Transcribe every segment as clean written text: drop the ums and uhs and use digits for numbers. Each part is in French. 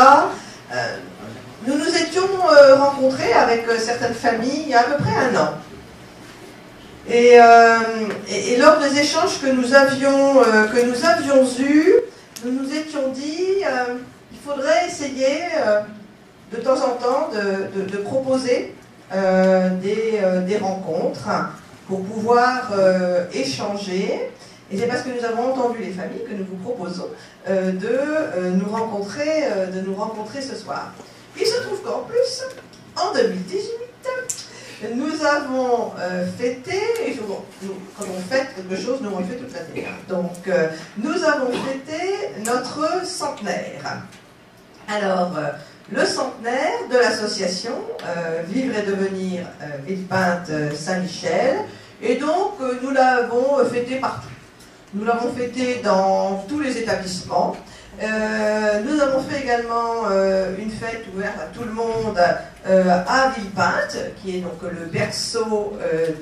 là, nous nous étions rencontrés avec certaines familles il y a à peu près un an. Et lors des échanges que nous avions eus, nous nous étions dit il faudrait essayer de temps en temps de proposer des rencontres pour pouvoir échanger. Et c'est parce que nous avons entendu les familles que nous vous proposons de nous rencontrer ce soir. Il se trouve qu'en plus, en 2018, nous avons fêté, et quand on fête quelque chose, nous on le fait toute l'année. Donc, nous avons fêté notre centenaire. Alors, le centenaire de l'association Vivre et Devenir Villepinte Saint-Michel, et donc nous l'avons fêté partout. Nous l'avons fêté dans tous les établissements. Nous avons fait également une fête ouverte à tout le monde à Villepinte, qui est donc le berceau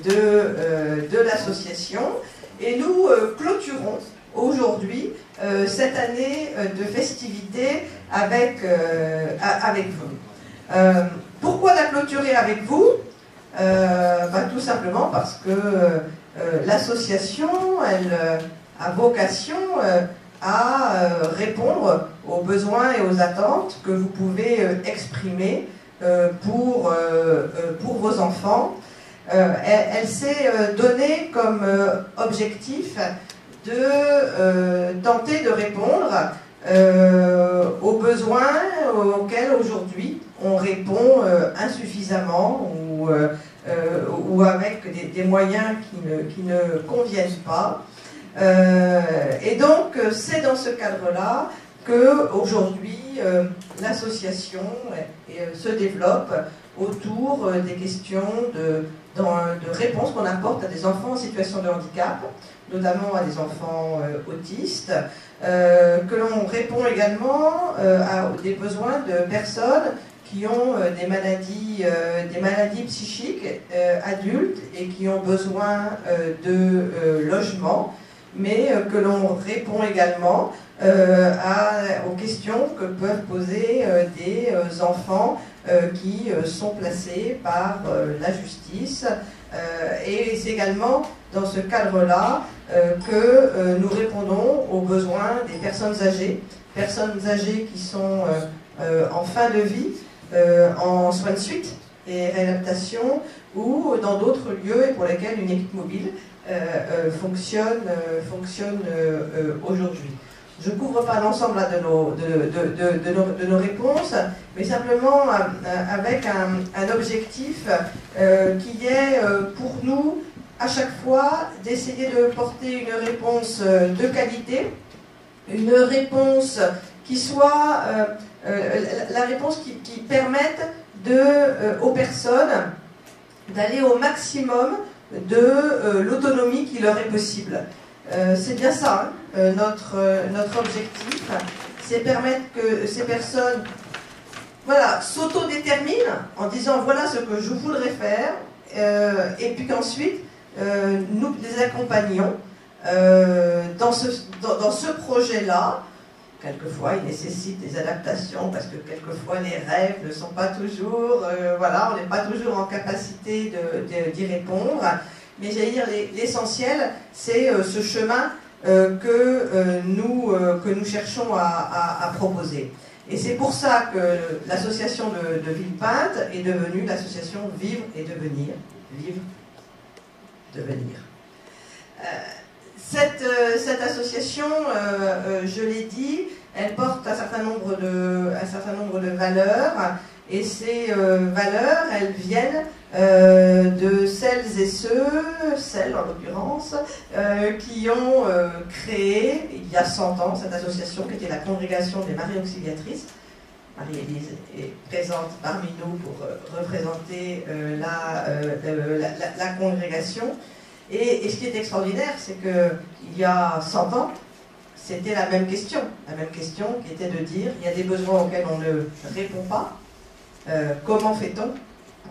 de l'association. Et nous clôturons aujourd'hui cette année de festivités avec vous. Pourquoi la clôturer avec vous? Tout simplement parce que l'association, elle a vocation à répondre aux besoins et aux attentes que vous pouvez exprimer pour vos enfants. Elle s'est donnée comme objectif de tenter de répondre aux besoins auxquels aujourd'hui on répond insuffisamment ou avec des moyens qui ne conviennent pas. Et donc c'est dans ce cadre-là qu'aujourd'hui l'association se développe autour des questions de réponses qu'on apporte à des enfants en situation de handicap, notamment à des enfants autistes, que l'on répond également à des besoins de personnes qui ont des maladies psychiques adultes et qui ont besoin de logement, mais que l'on répond également aux questions que peuvent poser des enfants qui sont placés par la justice. Et c'est également dans ce cadre-là que nous répondons aux besoins des personnes âgées qui sont en fin de vie, en soins de suite et réadaptation, ou dans d'autres lieux et pour lesquels une équipe mobile fonctionne aujourd'hui. Je ne couvre pas l'ensemble de nos réponses, mais simplement avec un objectif qui est pour nous, à chaque fois, d'essayer de porter une réponse de qualité, une réponse qui soit la réponse qui permette aux personnes d'aller au maximum de l'autonomie qui leur est possible. C'est bien ça, hein, notre objectif, c'est permettre que ces personnes s'autodéterminent en disant voilà ce que je voudrais faire, et puis qu'ensuite nous les accompagnons dans ce projet-là. Quelquefois, il nécessite des adaptations parce que quelquefois les rêves ne sont pas toujours, on n'est pas toujours en capacité d'y répondre. Mais j'allais dire, l'essentiel, c'est ce chemin que nous cherchons à proposer. Et c'est pour ça que l'association de Villepinte est devenue l'association Vivre et Devenir. Vivre, Devenir. Cette association, je l'ai dit, elle porte un certain nombre de valeurs, et ces valeurs, elles viennent de celles et celles en l'occurrence, qui ont créé, il y a 100 ans, cette association qui était la Congrégation des Maries Auxiliatrices. Marie-Élise est présente parmi nous pour représenter la congrégation. Et ce qui est extraordinaire, c'est qu'il y a 100 ans, c'était la même question qui était de dire, il y a des besoins auxquels on ne répond pas, comment fait-on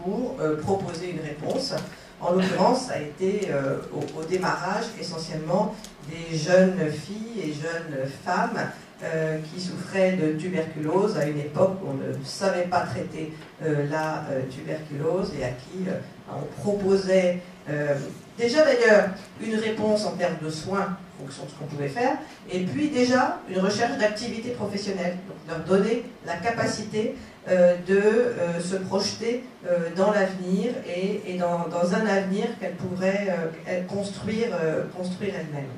pour proposer une réponse? En l'occurrence, ça a été au démarrage essentiellement des jeunes filles et jeunes femmes qui souffrait de tuberculose à une époque où on ne savait pas traiter la tuberculose et à qui on proposait déjà d'ailleurs une réponse en termes de soins en fonction de ce qu'on pouvait faire, et puis déjà une recherche d'activité professionnelle, donc leur donner la capacité de se projeter dans l'avenir et dans un avenir qu'elle pourrait construire elle-même.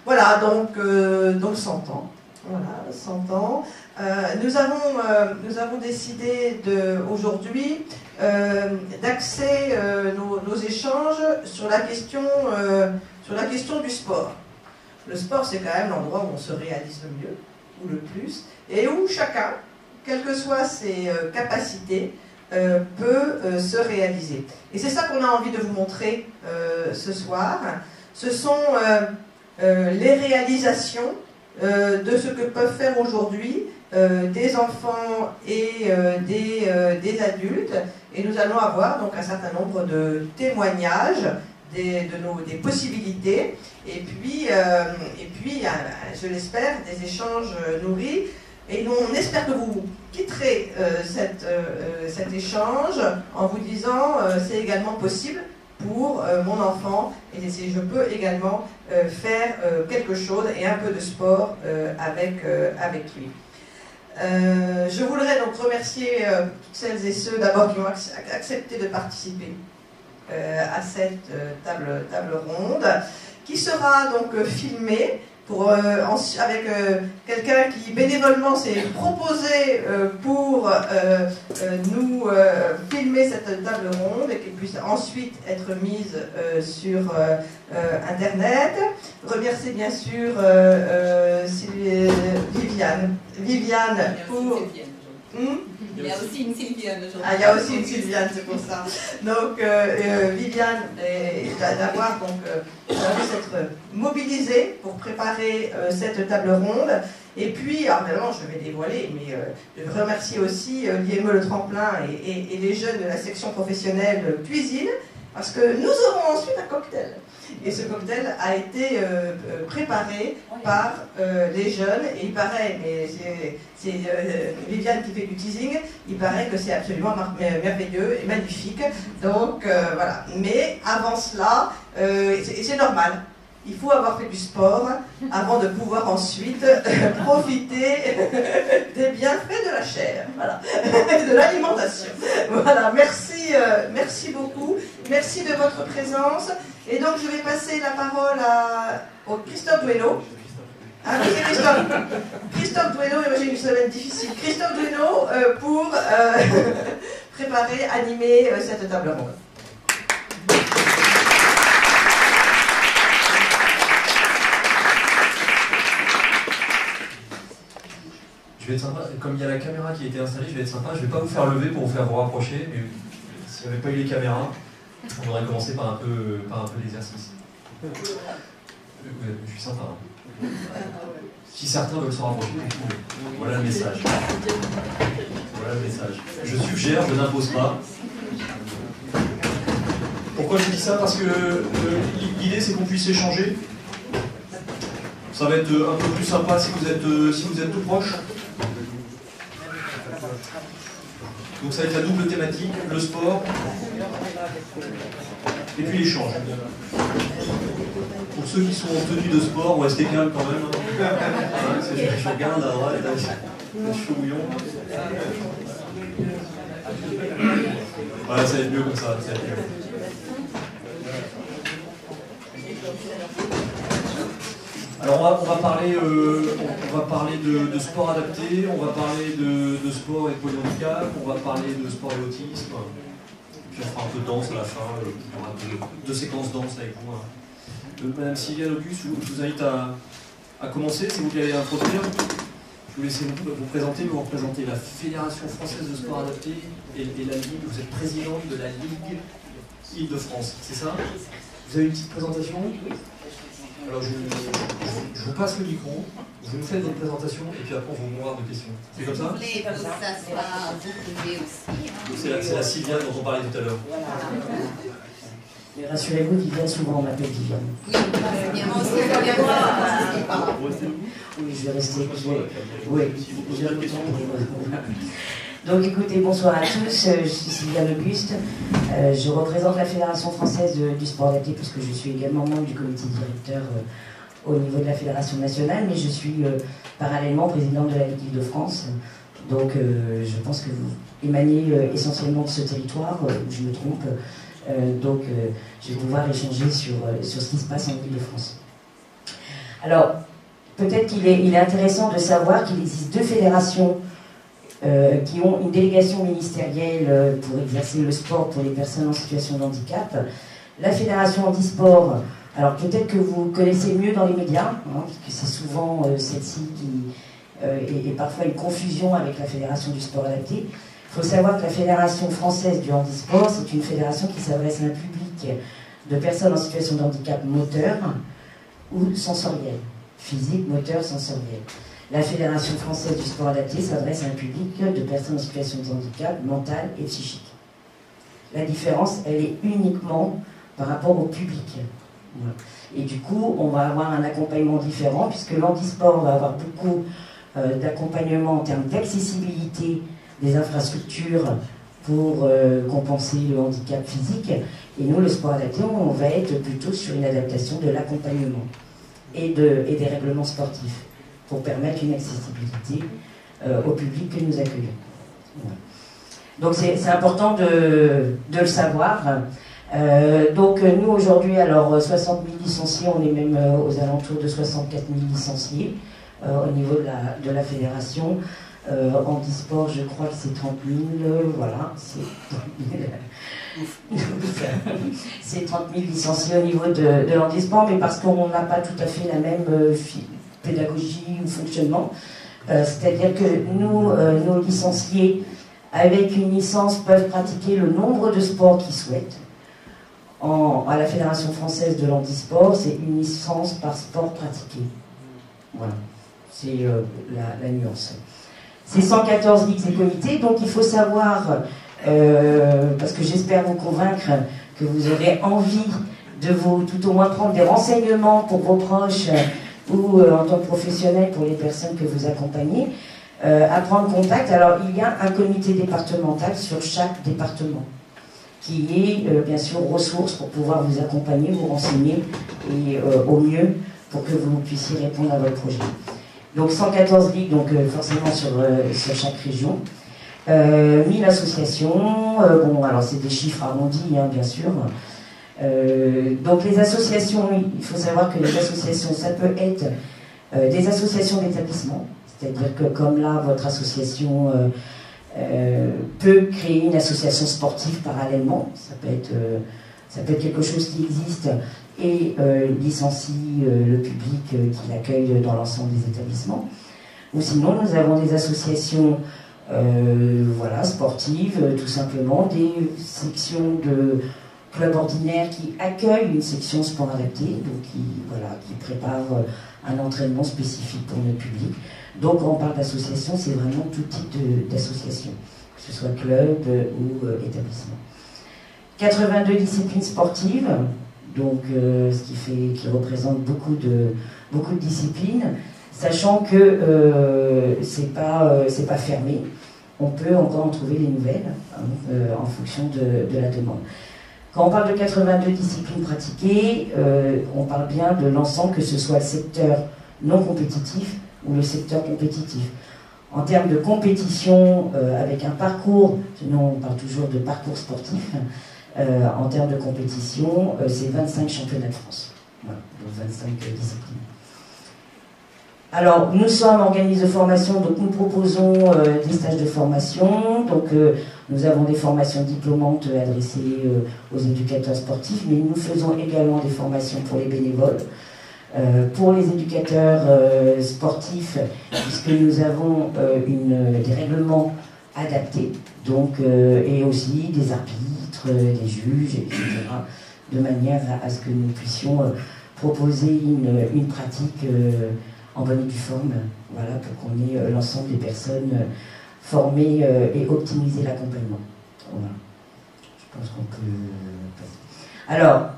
Voilà, donc 100 ans. Voilà, 100 ans. Nous avons décidé aujourd'hui d'axer nos échanges sur la question du sport. Le sport, c'est quand même l'endroit où on se réalise le mieux, ou le plus, et où chacun, quelles que soient ses capacités, peut se réaliser. Et c'est ça qu'on a envie de vous montrer ce soir. Ce sont les réalisations de ce que peuvent faire aujourd'hui des enfants et des adultes. Et nous allons avoir donc un certain nombre de témoignages des possibilités, et puis je l'espère, des échanges nourris. Et nous, on espère que vous quitterez cet échange en vous disant c'est également possible pour mon enfant, et si je peux également faire quelque chose et un peu de sport avec lui. Je voudrais donc remercier toutes celles et ceux d'abord qui ont accepté de participer à cette table ronde, qui sera donc filmée avec quelqu'un qui bénévolement s'est proposé pour nous filmer cette table ronde et qui puisse ensuite être mise sur Internet. Remercier bien sûr Viviane pour... Il y a aussi une Sylviane aujourd'hui. Ah, il y a aussi une Sylviane, c'est pour ça. Donc, Viviane, d'avoir s'être mobilisée pour préparer cette table ronde. Et puis, alors évidemment, je vais dévoiler, mais je remercie aussi l'IME Le Tremplin et les jeunes de la section professionnelle cuisine, parce que nous aurons ensuite un cocktail. Et ce cocktail a été préparé par les jeunes, et il paraît, mais c'est Viviane qui fait du teasing, il paraît que c'est absolument merveilleux et magnifique. Donc voilà. Mais avant cela, c'est normal. Il faut avoir fait du sport avant de pouvoir ensuite profiter des bienfaits de la chair, voilà, de l'alimentation. Voilà, merci beaucoup, merci de votre présence. Et donc je vais passer la parole au Christophe Dueno. Ah oui, c'est Christophe Dueno, et moi j'ai une semaine difficile. Christophe Dueno pour préparer, animer cette table ronde. Je vais être sympa, comme il y a la caméra qui a été installée, je vais être sympa, je ne vais pas vous faire lever pour vous faire vous rapprocher, mais s'il n'y avait pas eu les caméras, on aurait commencé par un peu d'exercice. Je suis sympa. Hein. Si certains veulent se rapprocher, voilà le message. Voilà le message. Je suggère, je n'impose pas. Pourquoi je dis ça? Parce que l'idée c'est qu'on puisse échanger. Ça va être un peu plus sympa si vous êtes tout proche. Donc ça va être la double thématique, le sport et puis l'échange. Pour ceux qui sont en tenue de sport, on va rester calme quand même. Hein, je regarde à droite, je suis bouillon. Voilà, ça va être mieux comme ça. Ça va être mieux. Alors on va parler de sport adapté, on va parler de sport et de polyhandicap, on va parler de sport et autisme, puis on fera un peu de danse à la fin, il y aura deux séquences danse avec vous. Hein. Madame Sylviane Auguste, je vous invite à commencer, c'est vous qui allez introduire. Je vous laisse vous présenter, vous représentez la Fédération Française de Sport Adapté et la Ligue, vous êtes présidente de la Ligue Île-de-France, c'est ça? Vous avez une petite présentation? Alors je vous passe le micro, vous nous faites votre présentation et puis après on va vous voir de questions. C'est comme ça? Vous voulez que ça soit vous pouvez aussi. C'est la Sylviane dont on parlait tout à l'heure. Mais rassurez-vous, Viviane, souvent on m'appelle Viviane. Oui, moi aussi, je viens voir. Oui, je vais rester. Oui, je vais Donc écoutez, bonsoir à tous, je suis Sylviane Auguste, je représente la Fédération française du sport adapté puisque je suis également membre du comité directeur au niveau de la Fédération nationale, mais je suis parallèlement présidente de la Ligue Île-de-France. Donc je pense que vous émanez essentiellement de ce territoire, je me trompe, donc je vais pouvoir échanger sur ce qui se passe en Île-de-France. Alors, peut-être qu'il est intéressant de savoir qu'il existe deux fédérations qui ont une délégation ministérielle pour exercer le sport pour les personnes en situation de handicap. La Fédération Handisport, alors peut-être que vous connaissez mieux dans les médias, hein, parce que c'est souvent celle-ci qui est parfois une confusion avec la Fédération du sport adapté. Il faut savoir que la Fédération française du handisport, c'est une fédération qui s'adresse à un public de personnes en situation de handicap moteur ou sensoriel, physique, moteur, sensoriel. La Fédération française du sport adapté s'adresse à un public de personnes en situation de handicap mental et psychique. La différence, elle est uniquement par rapport au public. Voilà. Et du coup, on va avoir un accompagnement différent, puisque l'handisport va avoir beaucoup d'accompagnement en termes d'accessibilité des infrastructures pour compenser le handicap physique. Et nous, le sport adapté, on va être plutôt sur une adaptation de l'accompagnement et des règlements sportifs, pour permettre une accessibilité au public que nous accueillons. Voilà. Donc c'est important de le savoir. Donc nous aujourd'hui, alors 60 000 licenciés, on est même aux alentours de 64 000 licenciés au niveau de la fédération. Handisport, je crois que c'est 30 000, voilà, c'est 30 000 licenciés au niveau de l'handisport, mais parce qu'on n'a pas tout à fait la même pédagogie ou fonctionnement. C'est-à-dire que nous, nos licenciés, avec une licence, peuvent pratiquer le nombre de sports qu'ils souhaitent. À la Fédération française de l'handisport, c'est une licence par sport pratiqué. Voilà, c'est la nuance. C'est 114 ligues et comités, donc il faut savoir, parce que j'espère vous convaincre que vous aurez envie de tout au moins prendre des renseignements pour vos proches ou en tant que professionnel pour les personnes que vous accompagnez, à prendre contact. Alors il y a un comité départemental sur chaque département qui est bien sûr ressource pour pouvoir vous accompagner, vous renseigner et au mieux pour que vous puissiez répondre à votre projet. Donc 114 ligues, donc forcément sur chaque région. 1000 associations, bon alors c'est des chiffres arrondis hein, bien sûr. Donc les associations, il faut savoir que les associations, ça peut être des associations d'établissement, c'est-à-dire que comme là, votre association peut créer une association sportive parallèlement, ça peut être quelque chose qui existe et licencie le public qui l'accueille dans l'ensemble des établissements. Ou sinon, nous avons des associations voilà, sportives, tout simplement, des sections de clubs ordinaires qui accueillent une section sport adapté, donc qui préparent un entraînement spécifique pour notre public. Donc quand on parle d'association, c'est vraiment tout type d'association, que ce soit club ou établissement. 82 disciplines sportives, donc qui représente beaucoup de disciplines, sachant que c'est pas fermé. On peut encore en trouver des nouvelles hein, en fonction de la demande. Quand on parle de 82 disciplines pratiquées, on parle bien de l'ensemble, que ce soit le secteur non compétitif ou le secteur compétitif. En termes de compétition, avec un parcours, sinon on parle toujours de parcours sportif, en termes de compétition, c'est 25 championnats de France, voilà, donc 25 disciplines. Alors, nous sommes organismes de formation, donc nous proposons des stages de formation, donc nous avons des formations diplômantes adressées aux éducateurs sportifs, mais nous faisons également des formations pour les bénévoles, pour les éducateurs sportifs, puisque nous avons des règlements adaptés, donc, et aussi des arbitres, des juges, etc., de manière à ce que nous puissions proposer une pratique en bonne et due forme, voilà, pour qu'on ait l'ensemble des personnes formées et optimiser l'accompagnement. Voilà. Je pense qu'on peut passer. Alors,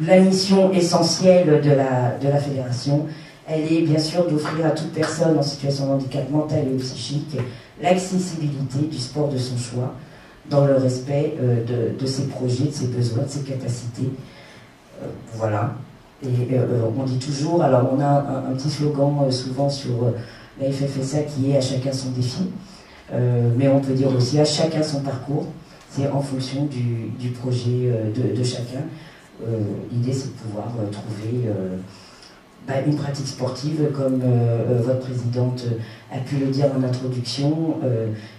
la mission essentielle de la fédération, elle est bien sûr d'offrir à toute personne en situation de handicap mental et psychique l'accessibilité du sport de son choix, dans le respect de ses projets, de ses besoins, de ses capacités. Voilà. Et on dit toujours, alors on a un petit slogan souvent sur la FFSA qui est « à chacun son défi », mais on peut dire aussi « à chacun son parcours ». C'est en fonction du projet de chacun. L'idée, c'est de pouvoir trouver une pratique sportive, comme votre présidente a pu le dire en introduction.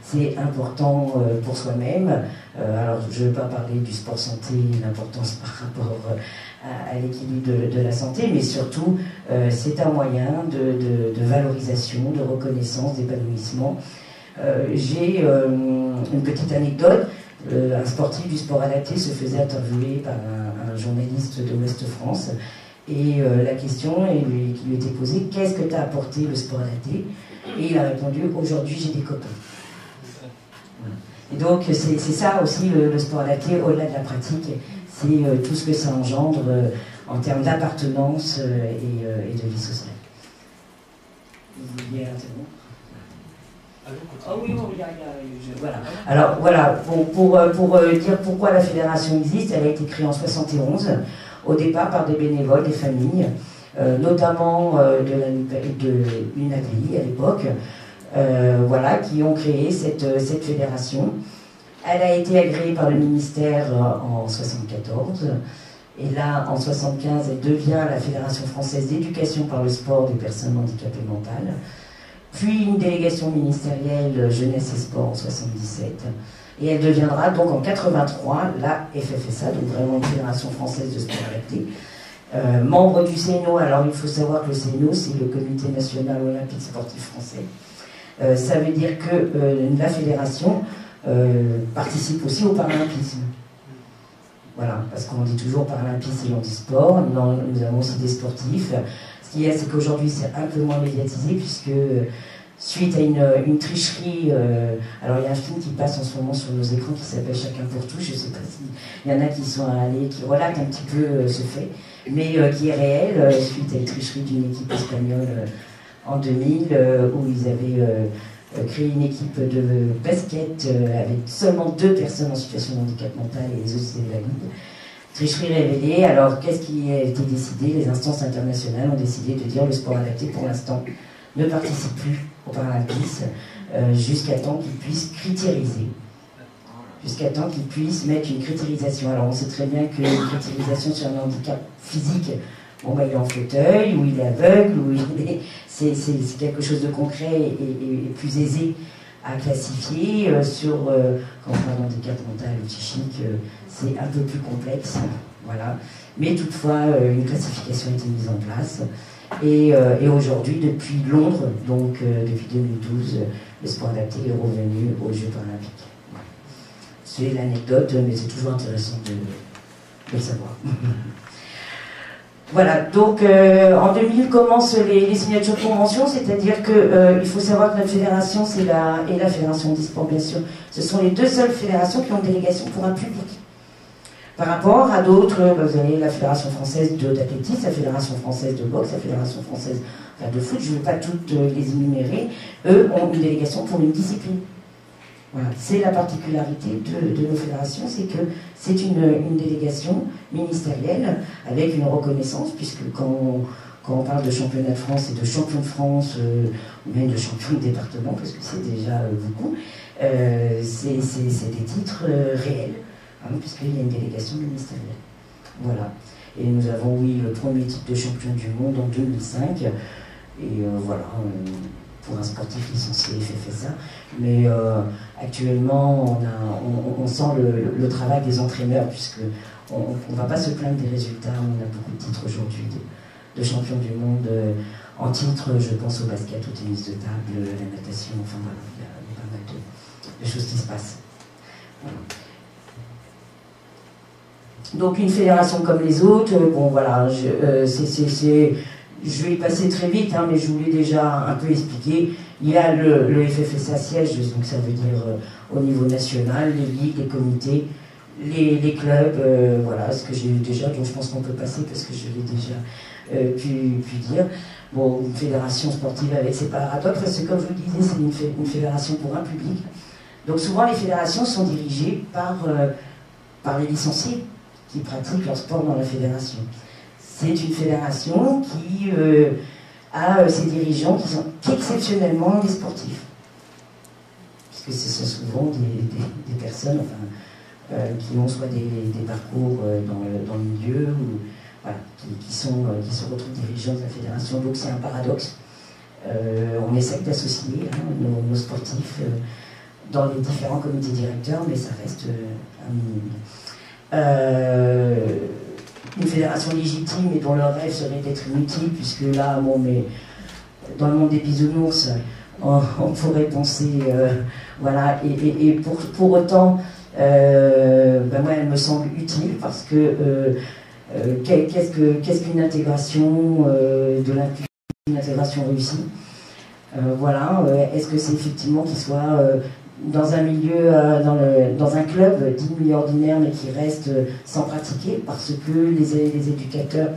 C'est important pour soi-même. Alors, je ne veux pas parler du sport santé, l'importance par rapport à l'équilibre de la santé, mais surtout, c'est un moyen de valorisation, de reconnaissance, d'épanouissement. J'ai une petite anecdote. Un sportif du sport adapté se faisait interviewer par un journaliste de Ouest France, et la question qui lui était posée: qu'est-ce que t'as apporté le sport adapté? Et il a répondu: aujourd'hui j'ai des copains. Voilà. Et donc c'est ça aussi le sport adapté, au-delà de la pratique, c'est tout ce que ça engendre en termes d'appartenance et de vie sociale. Vous vouliez interrompre? Oh oui, voilà. Alors voilà, pour dire pourquoi la fédération existe, elle a été créée en 71, au départ par des bénévoles, des familles, notamment de l'UNAPI à l'époque, voilà, qui ont créé cette fédération. Elle a été agréée par le ministère en 74, et là, en 75, elle devient la Fédération française d'éducation par le sport des personnes handicapées mentales. Puis une délégation ministérielle jeunesse et sport en 77, et elle deviendra donc en 83 la FFSA, donc vraiment une fédération française de sport adapté. Membre du CNO, alors il faut savoir que le CNO, c'est le Comité national olympique sportif français. Ça veut dire que la fédération participe aussi au paralympisme. Voilà, parce qu'on dit toujours paralympisme et handisport, nous avons aussi des sportifs. Ce qu'il y a, c'est qu'aujourd'hui, c'est un peu moins médiatisé, puisque suite à une tricherie, alors il y a un film qui passe en ce moment sur nos écrans qui s'appelle Chacun pour tous, je ne sais pas s'il y en a qui sont allés, qui relatent un petit peu ce fait, mais qui est réel, suite à une tricherie d'une équipe espagnole en 2000, où ils avaient créé une équipe de basket avec seulement 2 personnes en situation de handicap mental et les autres étaient valides. Tricherie révélée. Alors, qu'est-ce qui a été décidé? Les instances internationales ont décidé de dire le sport adapté, pour l'instant, ne participe plus au paralympisme jusqu'à temps qu'ils puissent critériser. Jusqu'à temps qu'ils puissent mettre une critérisation. Alors, on sait très bien qu'une critérisation sur un handicap physique, bon, bah, il est en fauteuil, ou il est aveugle, ou il est... c'est quelque chose de concret et plus aisé à classifier. Quand on parle d'handicap mental ou psychique, c'est un peu plus complexe, voilà. Mais toutefois, une classification a été mise en place. Et aujourd'hui, depuis Londres, donc depuis 2012, le sport adapté est revenu aux Jeux paralympiques. Voilà. C'est l'anecdote, mais c'est toujours intéressant de le savoir. Voilà, donc en 2000 commencent les signatures de convention, c'est-à-dire qu'il faut savoir que notre fédération, et la fédération d'e-sport bien sûr, ce sont les 2 seules fédérations qui ont une délégation pour un public. Par rapport à d'autres, vous avez la Fédération française d'athlétisme, la Fédération française de boxe, la Fédération française de foot, je ne vais pas toutes les énumérer, eux ont une délégation pour une discipline. Voilà. C'est la particularité de nos fédérations, c'est que c'est une délégation ministérielle avec une reconnaissance, puisque quand on parle de championnat de France et de champion de France, ou même de champion de département, parce que c'est déjà beaucoup, c'est des titres réels. Puisqu'il y a une délégation ministérielle. Voilà. Et nous avons, oui, le premier titre de champion du monde en 2005. Et voilà, pour un sportif licencié FFSA. Mais actuellement, on sent le travail des entraîneurs, puisqu'on ne va pas se plaindre des résultats. On a beaucoup de titres aujourd'hui de champion du monde en titre. Je pense au basket, au tennis de table, la natation. Enfin voilà, il y a pas mal de choses qui se passent. Voilà. Donc une fédération comme les autres, bon voilà, je vais y passer très vite, hein, mais je vous l'ai déjà un peu expliqué. Il y a le FFSA siège, donc ça veut dire au niveau national, les ligues, les comités, les clubs, voilà, ce que j'ai déjà, donc je pense qu'on peut passer parce que je l'ai déjà pu dire. Bon, une fédération sportive avec ses paradoxes, parce que comme je vous le disais, c'est une fédération pour un public. Donc souvent les fédérations sont dirigées par les licenciés qui pratiquent leur sport dans la fédération. C'est une fédération qui a ses dirigeants qui sont exceptionnellement des sportifs. Puisque ce sont souvent des personnes qui ont soit des parcours dans le milieu, ou voilà, qui se retrouvent dirigeants de la fédération. Donc c'est un paradoxe. On essaie d'associer nos sportifs dans les différents comités directeurs, mais ça reste un minimum. Une fédération légitime et dont le rêve serait d'être inutile, puisque là, bon, mais dans le monde des bisounours, on pourrait penser, voilà, et pour autant, moi, elle me semble utile, parce que qu'est-ce qu'une intégration de l'inclusion, une intégration réussie, voilà, est-ce que c'est effectivement qu'il soit dans un milieu, dans un club dit milieu ordinaire, mais qui reste sans pratiquer, parce que les éducateurs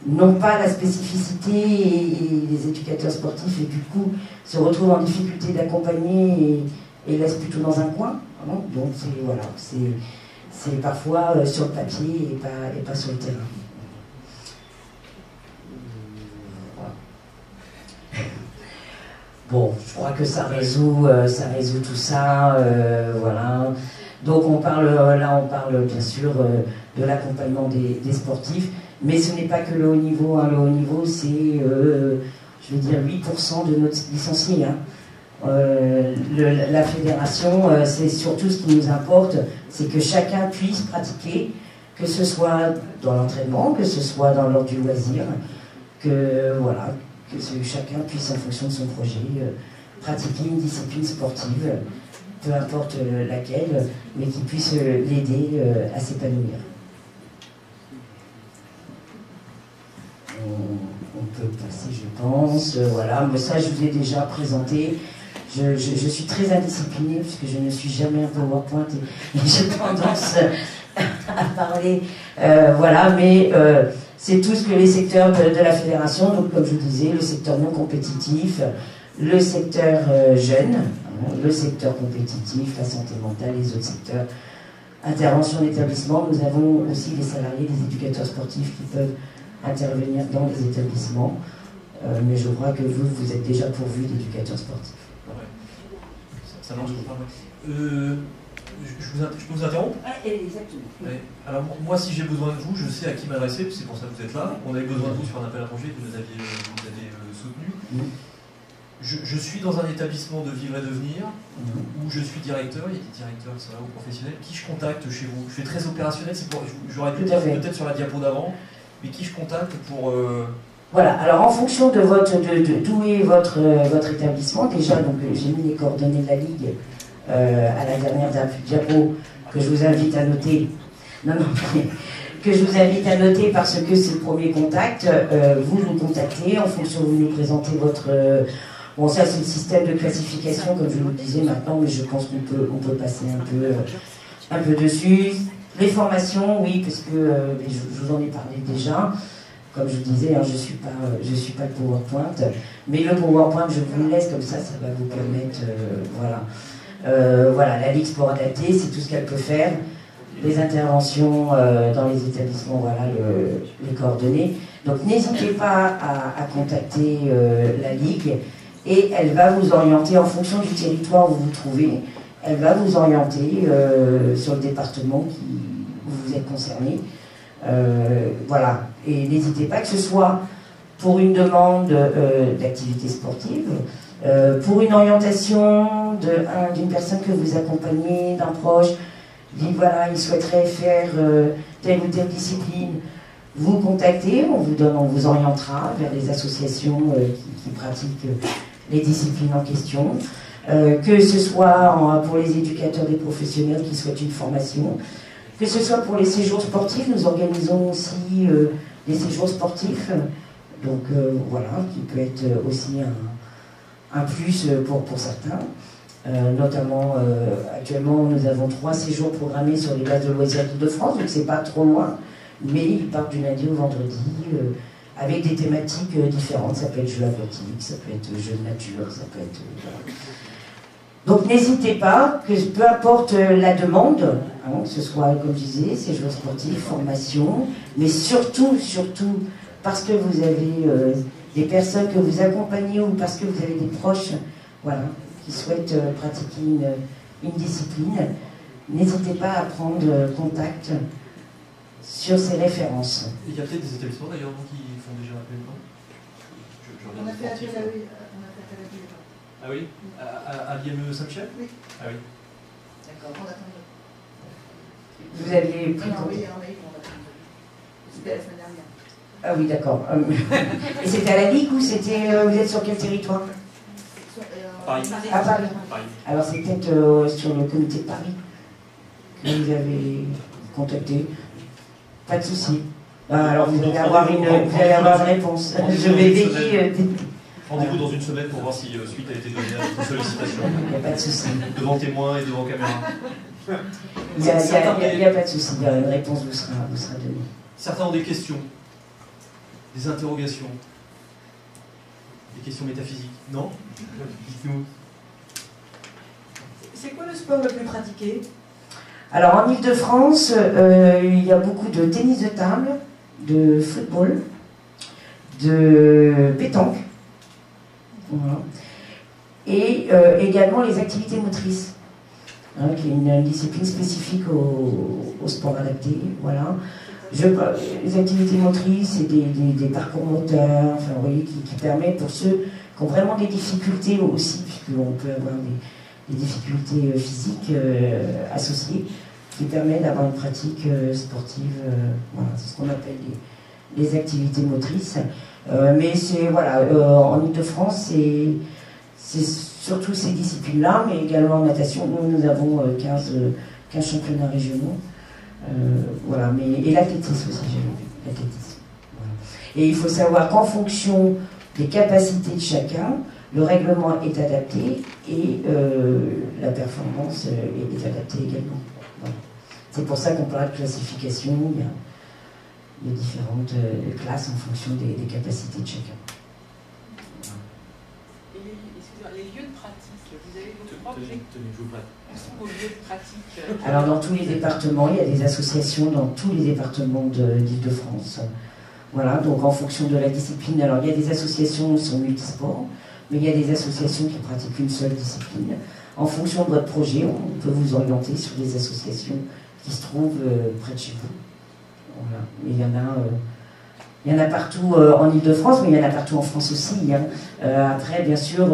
n'ont pas la spécificité, et les éducateurs sportifs, et du coup, se retrouvent en difficulté d'accompagner et laissent plutôt dans un coin. Hein. Donc, voilà, c'est parfois sur le papier et pas sur le terrain. Bon, je crois que ça résout tout ça, voilà. Donc on parle bien sûr de l'accompagnement des sportifs, mais ce n'est pas que le haut niveau. Hein. Le haut niveau, c'est, je veux dire, 8% de notre licenciés. Hein. La fédération, c'est surtout ce qui nous importe, c'est que chacun puisse pratiquer, que ce soit dans l'entraînement, que ce soit dans l'ordre du loisir, que voilà. Que chacun puisse, en fonction de son projet, pratiquer une discipline sportive, peu importe laquelle, mais qui puisse l'aider à s'épanouir. On peut passer, je pense, voilà, mais ça je vous ai déjà présenté. Je suis très indisciplinée, puisque je ne suis jamais un PowerPoint et j'ai tendance à parler, voilà, mais... c'est tout ce que les secteurs de la fédération, donc comme je vous disais, le secteur non compétitif, le secteur jeune, le secteur compétitif, la santé mentale, les autres secteurs, intervention d'établissement. Nous avons aussi les salariés, les éducateurs sportifs qui peuvent intervenir dans les établissements, mais je crois que vous êtes déjà pourvus d'éducateurs sportifs. Ouais. Ça marche pas. Je peux vous interrompre? Exactement. Ouais. Alors moi, si j'ai besoin de vous, je sais à qui m'adresser, c'est pour ça que vous êtes là. On avait besoin de vous sur un appel à projet que vous avez soutenu. Je suis dans un établissement de vivre et devenir, où je suis directeur, il y a des directeurs qui sont là, ou professionnels. Qui je contacte chez vous? Je suis très opérationnel, j'aurais dû dire peut-être sur la diapo d'avant, mais qui je contacte pour... Voilà, alors en fonction de d'où est votre établissement, déjà, donc j'ai mis les coordonnées de la Ligue à la dernière diapo, que je vous invite à noter. Que je vous invite à noter, parce que c'est le premier contact. Vous nous contactez, en fonction, vous nous présentez votre... bon, ça c'est le système de classification, comme je vous le disais maintenant, mais je pense qu'on peut passer un peu dessus. Les formations, oui, parce que je vous en ai parlé déjà. Comme je vous disais, hein, je suis pas le PowerPoint, mais le PowerPoint, je vous le laisse, comme ça va vous permettre, voilà. Voilà, la Ligue Sport Adapté, c'est tout ce qu'elle peut faire. Les interventions dans les établissements, voilà les coordonnées. Donc n'hésitez pas à contacter la Ligue, et elle va vous orienter en fonction du territoire où vous vous trouvez. Elle va vous orienter sur le département où vous êtes concerné. Voilà, et n'hésitez pas, que ce soit pour une demande d'activité sportive, pour une orientation d'une personne que vous accompagnez, d'un proche, dit voilà, il souhaiterait faire telle ou telle discipline, vous contactez, on vous orientera vers les associations qui pratiquent les disciplines en question, que ce soit pour les éducateurs des professionnels qui souhaitent une formation, que ce soit pour les séjours sportifs. Nous organisons aussi des séjours sportifs, donc voilà, qui peut être aussi un plus pour certains. Notamment, actuellement, nous avons 3 séjours programmés sur les bases de loisirs d'Île-de-France, donc c'est pas trop loin, mais ils partent du lundi au vendredi, avec des thématiques différentes. Ça peut être jeu aquatique, ça peut être jeu de nature, ça peut être... voilà. Donc n'hésitez pas, que peu importe la demande, hein, que ce soit, comme je disais, séjours sportifs, formation, mais surtout, parce que vous avez des personnes que vous accompagnez ou parce que vous avez des proches, voilà, qui souhaitent pratiquer une discipline, n'hésitez pas à prendre contact sur ces références. Il y a peut-être des établissements d'ailleurs qui font déjà appel, non? On a fait appel à lui. Ah oui? À l'IME Saint-Michel? Oui. Ah oui. D'accord, on attend. Vous aviez pris Non, contact. oui, on attend. C'était la semaine dernière. Ah oui, d'accord. Et c'était à la Ligue ou c'était... vous êtes sur quel territoire? Paris. À Paris. Paris. Alors c'est peut-être sur le comité de Paris que vous avez contacté. Pas de souci. Alors vous allez avoir une réponse. Je vais veiller. Rendez-vous dans une semaine pour voir si suite a été donnée à votre sollicitation. Il n'y a pas de souci. Devant témoins et devant caméra. Il n'y a pas de souci. Une réponse vous sera donnée. Certains ont des questions, des interrogations, des questions métaphysiques. Non? Dites-nous. C'est quoi le sport le plus pratiqué? Alors en Ile-de-France, il y a beaucoup de tennis de table, de football, de pétanque, voilà. Et également les activités motrices, hein, qui est une discipline spécifique au sport adapté. Voilà. Les activités motrices, c'est des parcours moteurs, enfin, vous voyez, qui permettent pour ceux qui ont vraiment des difficultés aussi, puisqu'on peut avoir des difficultés physiques associées, qui permettent d'avoir une pratique sportive. Voilà, c'est ce qu'on appelle les activités motrices. Mais c'est, voilà, en Ile-de-France, c'est surtout ces disciplines-là, mais également en natation. Nous avons 15 championnats régionaux. Voilà, et l'athlétisme aussi, j'ai vu. L'athlétisme. Voilà. Et il faut savoir qu'en fonction des capacités de chacun, le règlement est adapté et la performance est adaptée également. Voilà. C'est pour ça qu'on parle de classification. Il y a différentes classes en fonction des capacités de chacun. Excusez-moi, les lieux de pratique, vous avez votre propre vos lieux de pratique. Alors dans tous les départements, il y a des associations dans tous les départements d'Île-de-France. Voilà, donc en fonction de la discipline, alors il y a des associations qui sont multisports, mais il y a des associations qui pratiquent une seule discipline. En fonction de votre projet, on peut vous orienter sur des associations qui se trouvent près de chez vous. Voilà. Mais il y en a partout en Ile-de-France, mais il y en a partout en France aussi. Hein. Après, bien sûr,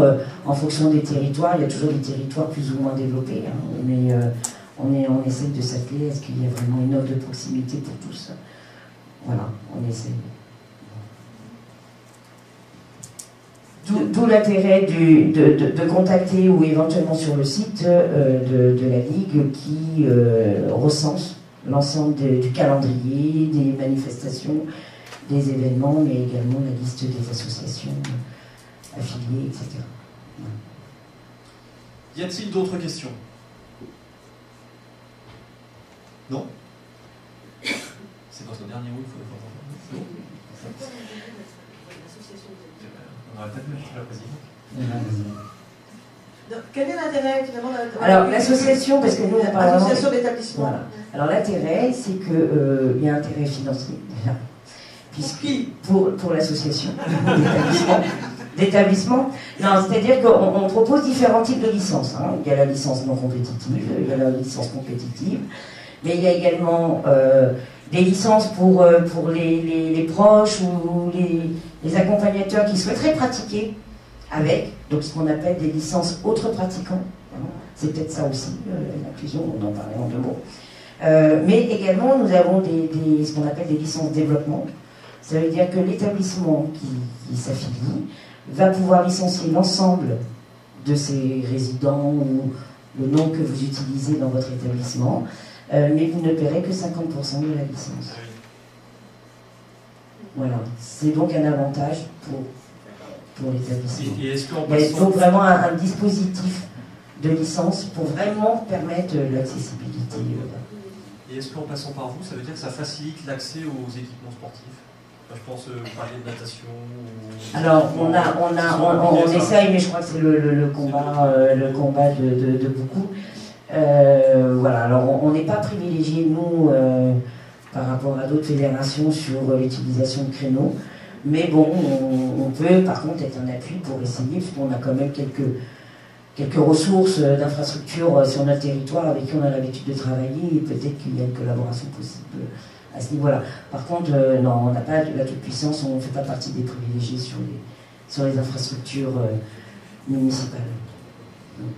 en fonction des territoires, il y a toujours des territoires plus ou moins développés. Hein. Mais on essaie de s'atteler à ce qu'il y ait vraiment une offre de proximité pour tous. Voilà, on essaie. D'où l'intérêt de contacter ou éventuellement sur le site de la Ligue qui recense l'ensemble du calendrier, des manifestations, des événements, mais également la liste des associations affiliées, etc. Voilà. Y a-t-il d'autres questions? Non? C'est votre dernier mot, il faut le faire. On aurait peut-être mettre la présidente. Donc, quel est l'intérêt finalement Alors l'association, parce que nous on parle l'association d'établissement. Voilà. Alors l'intérêt, c'est qu'il y a un intérêt financier déjà. Pour l'association d'établissement. Non, c'est-à-dire qu'on propose différents types de licences. Hein. Il y a la licence non compétitive, il y a la licence compétitive, mais il y a également des licences pour les proches ou les accompagnateurs qui souhaiteraient pratiquer avec, donc ce qu'on appelle des licences autres pratiquants. Hein. C'est peut-être ça aussi, l'inclusion, on en parlait en 2 mots. Mais également, nous avons ce qu'on appelle des licences développement. Ça veut dire que l'établissement qui s'affilie va pouvoir licencier l'ensemble de ses résidents ou le nom que vous utilisez dans votre établissement, mais vous ne paierez que 50% de la licence. Voilà, c'est donc un avantage pour l'établissement. Et est-ce qu'en Il faut vraiment un dispositif de licence pour vraiment permettre l'accessibilité. Et est-ce qu'en passant par vous, ça veut dire que ça facilite l'accès aux équipements sportifs? Enfin, je pense parler de natation ou... Alors, on essaye, mais je crois que c'est le combat de beaucoup. Voilà, alors on n'est pas privilégié, nous, par rapport à d'autres fédérations sur l'utilisation de créneaux. Mais bon, on peut par contre être un appui pour essayer, parce qu'on a quand même quelques ressources d'infrastructures sur notre territoire avec qui on a l'habitude de travailler, et peut-être qu'il y a une collaboration possible à ce niveau-là. Par contre, non, on n'a pas la toute-puissance, on ne fait pas partie des privilégiés sur les infrastructures municipales. Non.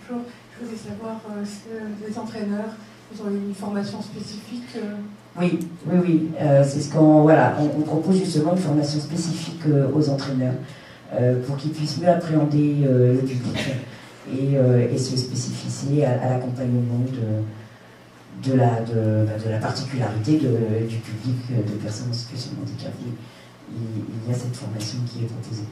Bonjour, je voulais savoir si les entraîneurs, ils ont une formation spécifique. Oui, c'est ce qu'on on propose justement une formation spécifique aux entraîneurs pour qu'ils puissent mieux appréhender le public et se spécifier à l'accompagnement de la particularité du public de personnes en situation de handicap. Il y a cette formation qui est proposée.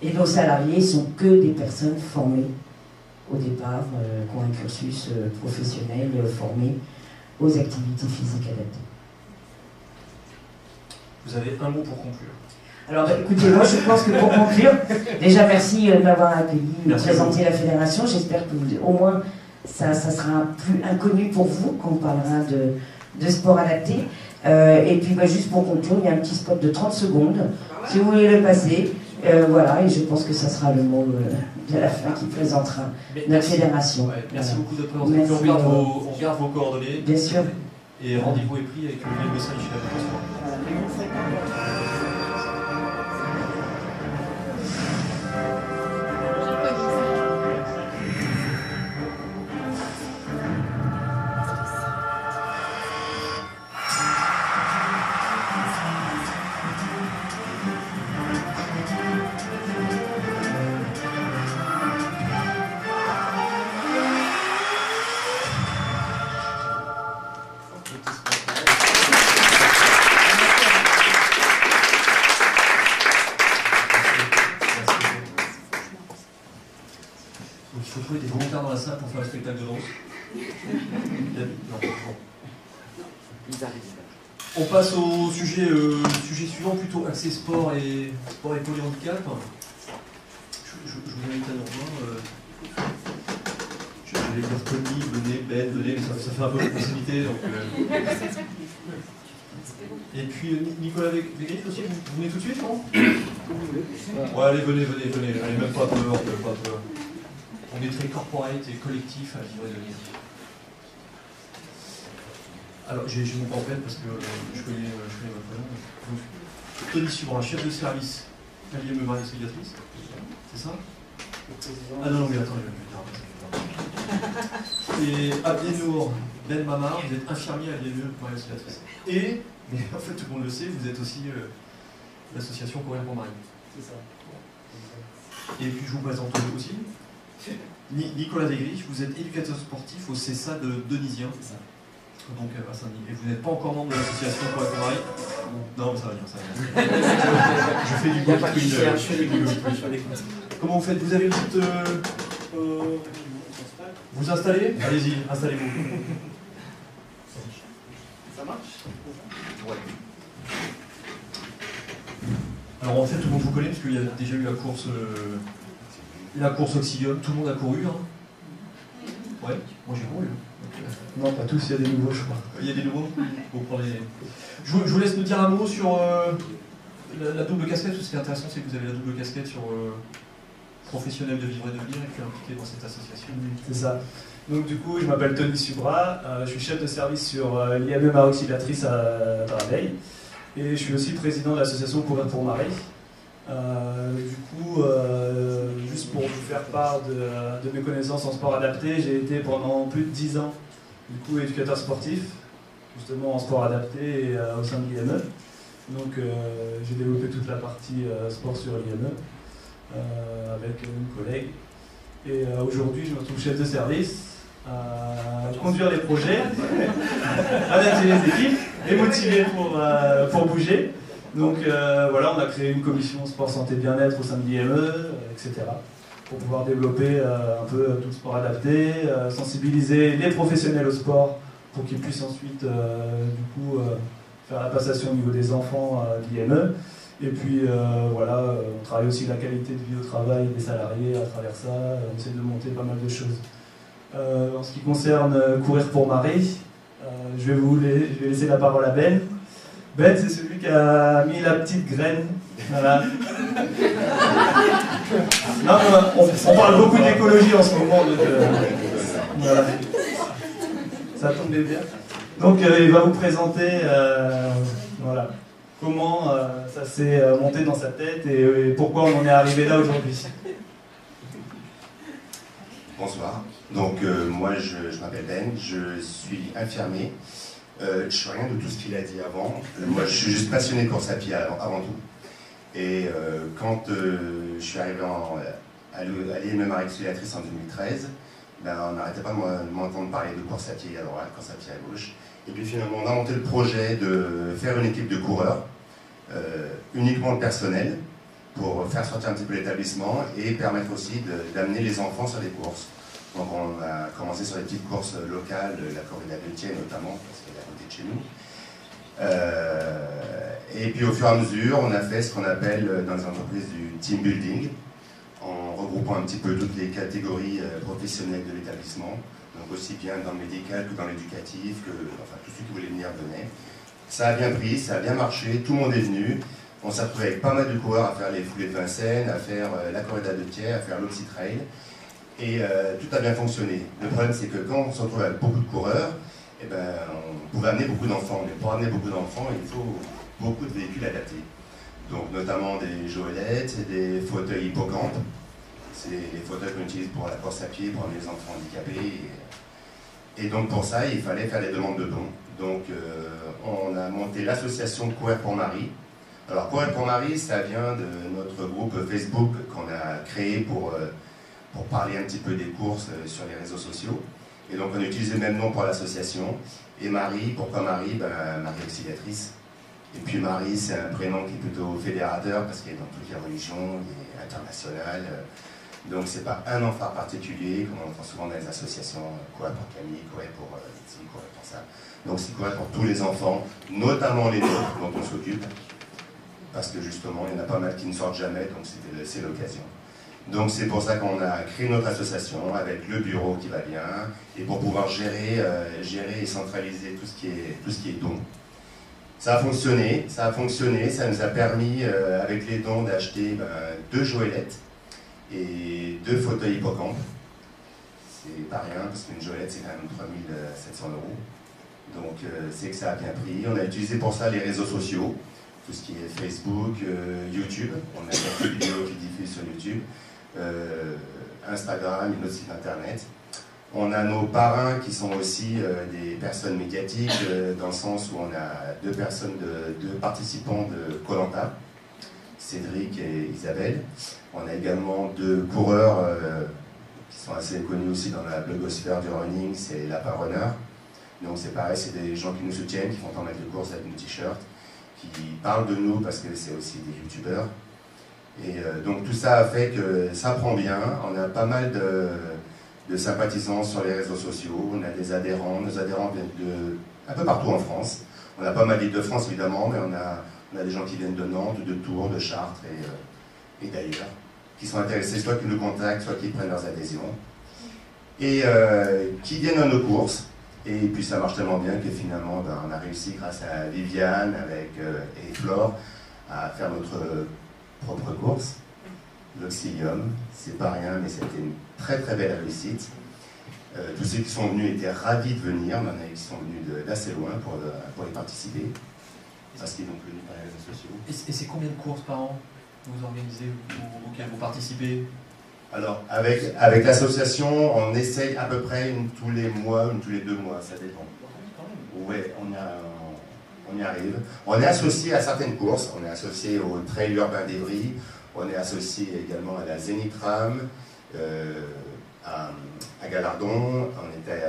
Et nos salariés sont que des personnes formées au départ, qui ont un cursus professionnel formé aux activités physiques adaptées. Vous avez un mot pour conclure? Alors écoutez, moi je pense que pour conclure, déjà merci de m'avoir accueilli, de présenter la fédération. J'espère que au moins ça sera plus inconnu pour vous quand on parlera de sport adapté. Et puis juste pour conclure, il y a un petit spot de 30 secondes, si vous voulez le passer. Voilà, et je pense que ça sera le mot de la fin qui présentera notre fédération. Ouais, merci beaucoup de présenter. On garde vos coordonnées. Bien sûr. Et rendez-vous est pris avec Olivier Bessin-Michel. Pour faire un spectacle de danse. On passe au sujet suivant, plutôt axé sport et polyhandicap. Je vous invite à nous rejoindre. Je vais dire Tony, venez, Ben, venez, ça fait un peu de possibilité. Et puis Nicolas Végrif aussi, vous venez tout de suite, non? Ouais, allez, venez, allez, même pas peur, pas peur. On est très corporate et collectif à vivre de vie. Alors, j'ai mon pamphlet parce que je connais votre prénom. Donc, Tony Subra, chef de service à l'IME Marie Auxiliatrice. C'est ça? Ah non, mais attendez, et Abdenour Ben Mamar, vous êtes infirmier à l'IME Marie Auxiliatrice. Et, mais en fait, tout le monde le sait, vous êtes aussi l'association Courir pour Marie. C'est ça. Et puis, je vous présente aussi. Nicolas Végrich, vous êtes éducateur sportif au CESA de Denisien, donc à Saint-Denis. Et vous n'êtes pas encore membre de l'association Courir pour Marie? Non, mais ça va bien, ça va bien. Je fais du bruit. Comment vous faites? Vous avez une petite... Vous installez? Allez-y, installez-vous. Ça marche? Ouais. Alors en fait, tout le monde vous connaît, parce qu'il y a déjà eu la course Oxygen, tout le monde a couru. Hein. Ouais, moi j'ai couru. Non, pas tous, il y a des nouveaux, je crois. Il y a des nouveaux. Je vous laisse nous dire un mot sur la double casquette. Ce qui est intéressant, c'est que vous avez la double casquette sur professionnel de vivre et de venir et puis impliqué dans cette association. C'est ça. Donc du coup, je m'appelle Tony Subra, je suis chef de service sur l'IME Marie Auxiliatrice à Paradey. Et je suis aussi président de l'association Courir pour Marie. Juste pour vous faire part de mes connaissances en sport adapté, j'ai été pendant plus de 10 ans éducateur sportif, justement en sport adapté et, au sein de l'IME. Donc j'ai développé toute la partie sport sur l'IME avec une collègue. Et aujourd'hui, je me retrouve chef de service à conduire les projets, adapter les équipes et motivés pour bouger. Donc voilà, on a créé une commission sport santé bien-être au sein de l'IME, etc. pour pouvoir développer un peu tout le sport adapté, sensibiliser les professionnels au sport pour qu'ils puissent ensuite faire la passation au niveau des enfants de l'IME. Et puis voilà, on travaille aussi la qualité de vie au travail des salariés à travers ça, on essaie de monter pas mal de choses. En ce qui concerne Courir pour Marie, je vais laisser la parole à Ben. Ben, c'est celui qui a mis la petite graine. Voilà. Non, on parle beaucoup d'écologie en ce moment, donc voilà. Ça tombe bien. Donc il va vous présenter voilà, comment ça s'est monté dans sa tête et pourquoi on en est arrivé là aujourd'hui. Bonsoir. Donc moi je m'appelle Ben, je suis infirmier. Je suis rien de tout ce qu'il a dit avant. Moi je suis juste passionné de course à pied avant tout. Et quand je suis arrivé à l'IME Marie Auxiliatrice en 2013, ben, on n'arrêtait pas de m'entendre parler de course à pied à droite, course à pied à gauche. Et puis finalement on a monté le projet de faire une équipe de coureurs, uniquement le personnel, pour faire sortir un petit peu l'établissement et permettre aussi d'amener les enfants sur les courses. Donc on a commencé sur les petites courses locales, la corrida de Thiers notamment, parce qu'elle est à côté de chez nous. Et puis au fur et à mesure, on a fait ce qu'on appelle dans les entreprises du team building, en regroupant un petit peu toutes les catégories professionnelles de l'établissement, donc aussi bien dans le médical que dans l'éducatif, enfin tous ceux qui voulaient venir venaient. Ça a bien pris, ça a bien marché, tout le monde est venu. On s'est retrouvé avec pas mal de coureurs à faire les foulées de Vincennes, à faire la corrida de Thiers, à faire l'Oxy Trail. Et tout a bien fonctionné. Le problème, c'est que quand on se retrouve avec beaucoup de coureurs, eh ben, on pouvait amener beaucoup d'enfants. Mais pour amener beaucoup d'enfants, il faut beaucoup de véhicules adaptés. Donc notamment des joëlettes et des fauteuils hippocampes. C'est les fauteuils qu'on utilise pour la course à pied, pour amener les enfants handicapés. Et donc pour ça, il fallait faire des demandes de dons. Donc on a monté l'association Courir pour Marie. Alors Courir pour Marie, ça vient de notre groupe Facebook qu'on a créé pour parler un petit peu des courses sur les réseaux sociaux. Et donc on a utilisé le même nom pour l'association. Et Marie, pourquoi Marie? Marie Auxiliatrice. Et puis Marie, c'est un prénom qui est plutôt fédérateur parce qu'il est dans toutes les religions, il est international. Donc c'est pas un enfant particulier, comme on entend souvent dans les associations, courir pour Camille, courir pour ici, courir pour ça. Donc c'est courir pour tous les enfants, notamment les nôtres dont on s'occupe. Parce que justement, il y en a pas mal qui ne sortent jamais, donc c'est l'occasion. Donc c'est pour ça qu'on a créé notre association avec le bureau qui va bien et pour pouvoir gérer et centraliser tout ce qui est dons. Ça a fonctionné, ça nous a permis avec les dons d'acheter 2 joëlettes et 2 fauteuils hippocampes. C'est pas rien parce qu'une joëlette c'est quand même 3700 €. Donc c'est que ça a bien pris. On a utilisé pour ça les réseaux sociaux, tout ce qui est Facebook, YouTube. On a quelques vidéos qui diffusent sur YouTube. Instagram et notre site internet. On a nos parrains qui sont aussi des personnes médiatiques, dans le sens où on a 2 participants de Koh-Lanta, Cédric et Isabelle. On a également 2 coureurs qui sont assez connus aussi dans la blogosphère du running, c'est Lapin Runner. Donc c'est pareil, c'est des gens qui nous soutiennent, qui font pas mal de courses avec nos t-shirts, qui parlent de nous parce que c'est aussi des youtubeurs. Et donc tout ça a fait que ça prend bien, on a pas mal de sympathisants sur les réseaux sociaux, on a des adhérents, nos adhérents viennent un peu partout en France. On a pas mal d'Île-de-France évidemment, mais on a des gens qui viennent de Nantes, de Tours, de Chartres et d'ailleurs, qui sont intéressés, soit qui nous contactent, soit qui prennent leurs adhésions, et qui viennent à nos courses. Et puis ça marche tellement bien que finalement on a réussi grâce à Viviane et Flore à faire notre propre course, l'Auxilium. C'est pas rien, mais c'était une très très belle réussite. Tous ceux qui sont venus étaient ravis de venir, il y en a qui sont venus d'assez loin pour y participer, parce qu'ils n'ont plus venus par les réseaux sociaux. Et c'est combien de courses par an que vous organisez, auxquelles vous participez? Alors, avec l'association, on essaye à peu près une tous les mois, une tous les 2 mois, ça dépend. Oui, on y arrive. On est associé à certaines courses, on est associé au Trail Urbain d'Evry, on est associé également à la Zénithram, à Galardon, on était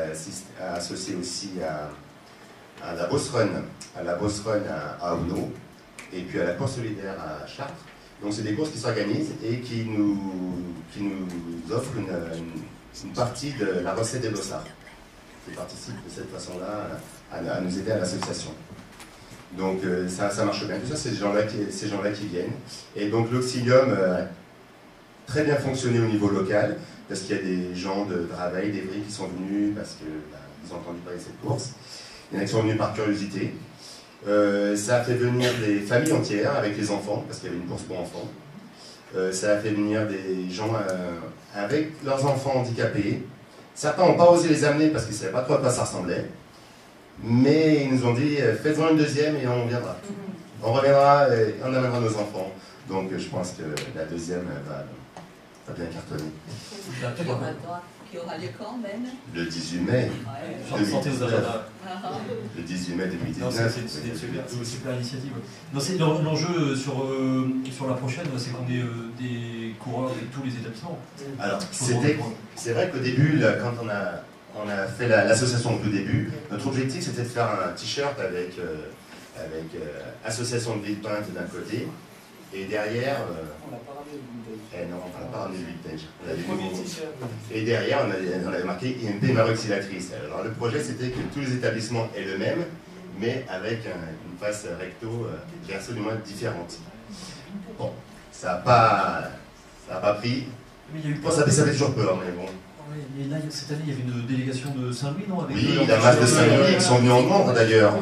associé aussi à la Boss Run à Auneau, et puis à la course solidaire à Chartres. Donc c'est des courses qui s'organisent et qui nous offrent une partie de la recette des dossards, qui participent de cette façon-là à nous aider à l'association. Donc ça marche bien. Tout ça, c'est ces gens-là qui viennent. Et donc l'Auxilium a très bien fonctionné au niveau local, parce qu'il y a des gens de Draveil, d'Evry qui sont venus parce qu'ils ont entendu parler de cette course. Il y en a qui sont venus par curiosité. Ça a fait venir des familles entières avec les enfants, parce qu'il y avait une course pour enfants. Ça a fait venir des gens avec leurs enfants handicapés. Certains n'ont pas osé les amener parce qu'ils ne savaient pas trop à quoi ça ressemblait. Mais ils nous ont dit, faites-en une deuxième et on viendra. On reviendra et on amènera nos enfants. Donc je pense que la deuxième va bien cartonner. Qui aura lieu quand même? Le 18 mai. Le 18 mai 2019. C'est une super initiative. L'enjeu sur la prochaine, c'est qu'on ait des coureurs de tous les établissements. Alors, c'est vrai qu'au début, là, quand on a fait l'association au tout début, notre objectif c'était de faire un t-shirt avec association de villepinte d'un côté, et derrière... On n'a pas ramené le vintage. Non, on n'a pas ramené le vintage. Et derrière, on avait marqué IMP Maroxilatrice. Alors le projet c'était que tous les établissements aient le même, mais avec une face recto qui est absolument différente. Bon, ça n'a pas pris. Mais il y a eu bon, ça fait toujours peur, mais bon. Et là, cette année, il y avait une délégation de Saint-Louis, non? Oui, la masse de Saint-Louis, ils sont venus en membre d'ailleurs.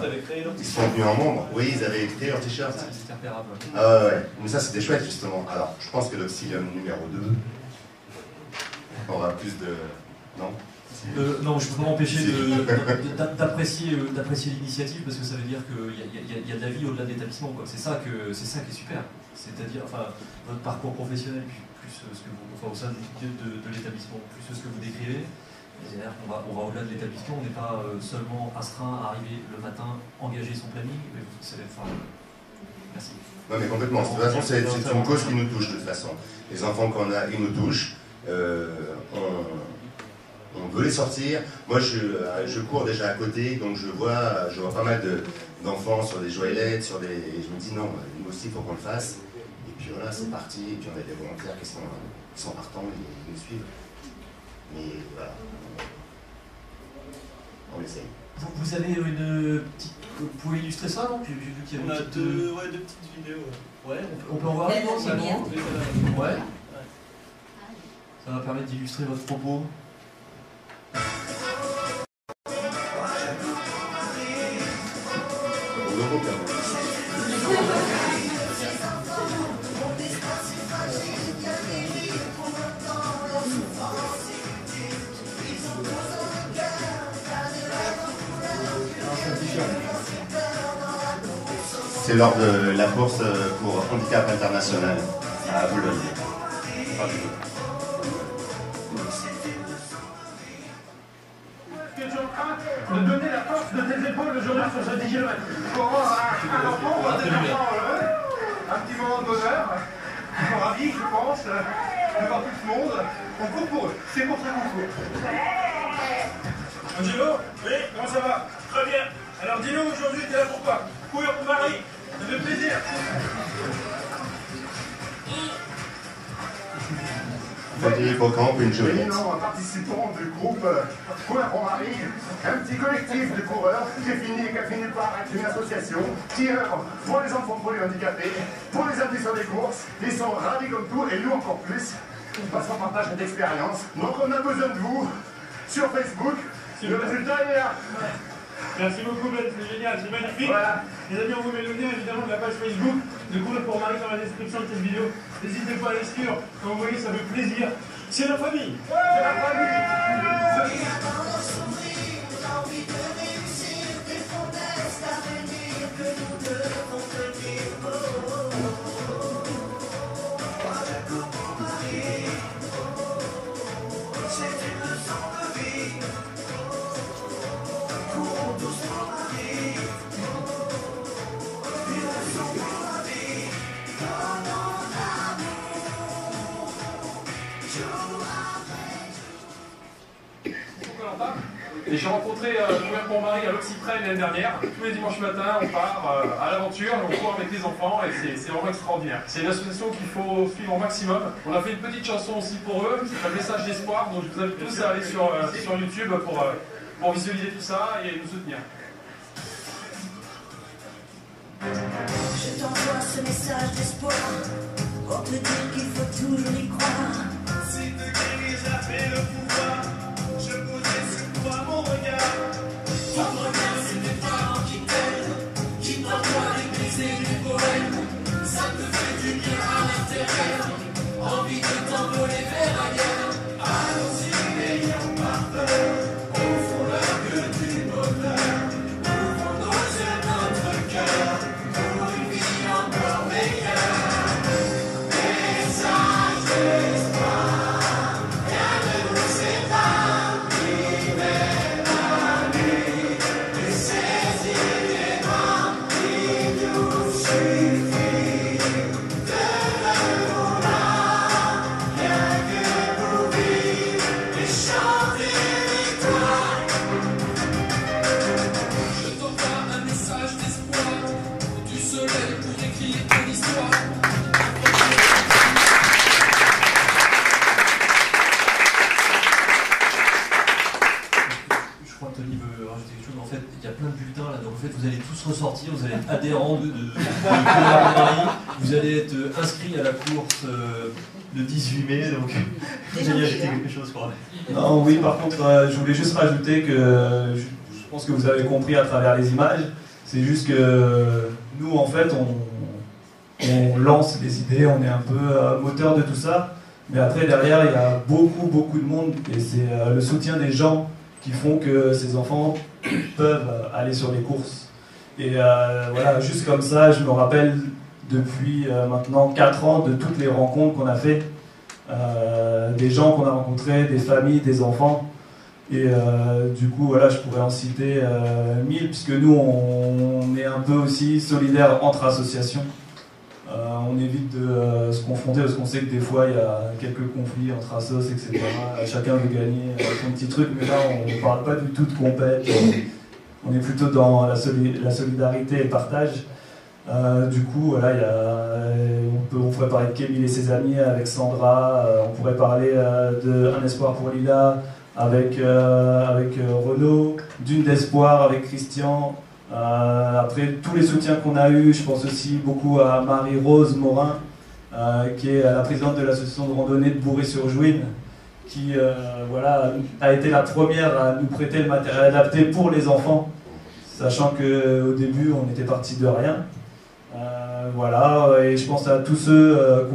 Ils sont venus en membre, oui, ils avaient créé leur t-shirt. C'était repérable. Ah ouais, mais ça c'était chouette justement. Alors, je pense que l'Auxilium numéro 2 aura plus de... Non non, je ne peux pas m'empêcher d'apprécier l'initiative parce que ça veut dire qu'il y a de la vie au-delà de l'établissement. C'est ça qui est super. C'est-à-dire, enfin, votre parcours professionnel, plus ce que vous, enfin, au sein de l'établissement, plus ce que vous décrivez. C'est-à-dire qu'on va au-delà de l'établissement, on n'est pas seulement astreint à arriver le matin, engager son planning. Enfin, merci. Non mais complètement. De toute façon, c'est une cause qui nous touche de toute façon. Les enfants qu'on a, ils nous touchent. On veut les sortir. Moi, je cours déjà à côté, donc je vois pas mal d'enfants sur des joëlettes, et je me dis non, nous aussi, il faut qu'on le fasse. Et puis voilà, c'est parti. Et puis on a des volontaires qui sont partants, ils nous suivent. Mais voilà, on essaye. Vous avez une petite... Vous pouvez illustrer ça, non? On a deux petites vidéos. Ouais, on peut en voir une, non? C'est bien. Ouais. Ça va permettre d'illustrer votre propos. C'est lors de la course pour handicap international à Boulogne. Tu es en train de donner la force de tes épaules aujourd'hui sur ce 10 km. Pour avoir un enfant, on va des enfants heureux, un petit moment de bonheur, ils sont ravis, je pense, devant tout ce monde. On court pour eux, c'est pour ça qu'on court. Angelo, oui, comment ça va? Très bien. Alors dis-nous aujourd'hui, t'es là pour quoi? Courir pour Marie, ça fait plaisir. Une jolie. Participant du groupe Courir pour Marie, un petit collectif de coureurs qui a fini par être une association qui œuvre pour les enfants, pour les handicapés, pour les adultes sur les courses. Ils sont ravis comme tout et nous encore plus parce qu'on partage cette expérience. Donc on a besoin de vous sur Facebook. Le résultat est là. Merci beaucoup Ben, c'est génial, c'est magnifique. Voilà. Les amis, on vous met le lien évidemment de la page Facebook de Courir pour Marie dans la description de cette vidéo. N'hésitez pas à les suivre, comme vous voyez, ça fait plaisir. C'est la famille. C'est la famille. Et j'ai rencontré Combert-Pont-Marie à l'Oxyprène l'année dernière. Tous les dimanches matins, on part à l'aventure, on court avec les enfants et c'est vraiment extraordinaire. C'est une association qu'il faut suivre au maximum. On a fait une petite chanson aussi pour eux, c'est un message d'espoir, donc je vous invite tous à aller sur YouTube pour visualiser tout ça et nous soutenir. Je t'envoie ce message d'espoir pour te dire qu'il faut toujours y croire. Si te guérir j'avais le pouvoir, je posais sur toi mon regard. Ton regard c'est tes parents qui t'aident, qui t'envoient des baisers du poème. Ça te fait du bien à l'intérieur, envie de t'envoler vers ailleurs. Allons-y, n'ayons pas peur, offrons-leur que du bonheur. Ouvrons nos yeux, notre cœur, pour une vie encore meilleure. Message d'espoir, rien ne nous sépare, l'hiver la nuit, et saisir les bras, il nous suffit de le vouloir, rien que pour vivre et chanter victoire. Je t'envoie un message d'espoir, du soleil pour écrire ton histoire. Je crois que Tony veut rajouter quelque chose, mais en fait, il y a plein de bulletins là, donc en fait, vous allez tous ressortir, vous allez être adhérents de Combert-Pont-Marie, vous allez être inscrits à la course le 18 mai, donc vous allez ajouter quelque chose, je crois. Non, oui, par contre, je voulais juste rajouter que je pense que vous avez compris à travers les images, c'est juste que nous, en fait, on lance des idées, on est un peu moteur de tout ça, mais après, derrière, il y a beaucoup de monde, et c'est le soutien des gens qui font que ces enfants peuvent aller sur les courses. Et voilà, juste comme ça, je me rappelle depuis maintenant 4 ans de toutes les rencontres qu'on a fait, des gens qu'on a rencontrés, des familles, des enfants. Et du coup, voilà, je pourrais en citer 1000, puisque nous, on est un peu aussi solidaires entre associations. On évite de se confronter parce qu'on sait que des fois il y a quelques conflits entre assos, etc. Chacun veut gagner son petit truc, mais là on ne parle pas du tout de compète. On est plutôt dans la solidarité et le partage. Du coup, voilà, on pourrait parler de Kémil et ses amis avec Sandra, on pourrait parler de Un espoir pour Lila avec Renaud, Dune d'espoir avec Christian. Après tous les soutiens qu'on a eu, je pense aussi beaucoup à Marie-Rose Morin, qui est la présidente de l'association de randonnée de Bourré-sur-Jouine, qui voilà, a été la première à nous prêter le matériel adapté pour les enfants, sachant qu'au début on était parti de rien. Voilà, et je pense à tous ceux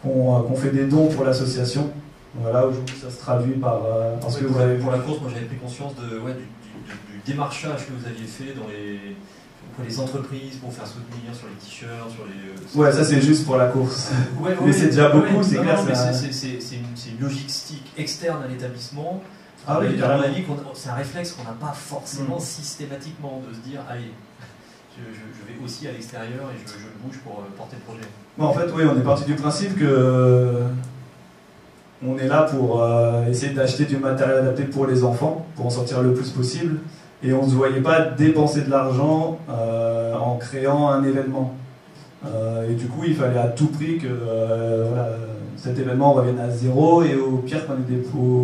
qu'on fait des dons pour l'association. Voilà, aujourd'hui ça se traduit par... parce que vous avez... Pour la course, moi j'avais pris conscience du démarchage que vous aviez fait auprès des entreprises pour faire soutenir sur les t-shirts, sur les... Ouais, ça c'est juste pour la course. Ouais, mais c'est déjà beaucoup, c'est clair. C'est une logistique externe à l'établissement. Ah oui, à mon avis, c'est un réflexe qu'on n'a pas forcément systématiquement, de se dire, allez, je vais aussi à l'extérieur et je bouge pour porter le projet. Bon, en fait, oui, on est parti du principe que on est là pour essayer d'acheter du matériel adapté pour les enfants, pour en sortir le plus possible. Et on ne se voyait pas dépenser de l'argent en créant un événement. Et du coup, il fallait à tout prix que voilà, cet événement revienne à zéro et au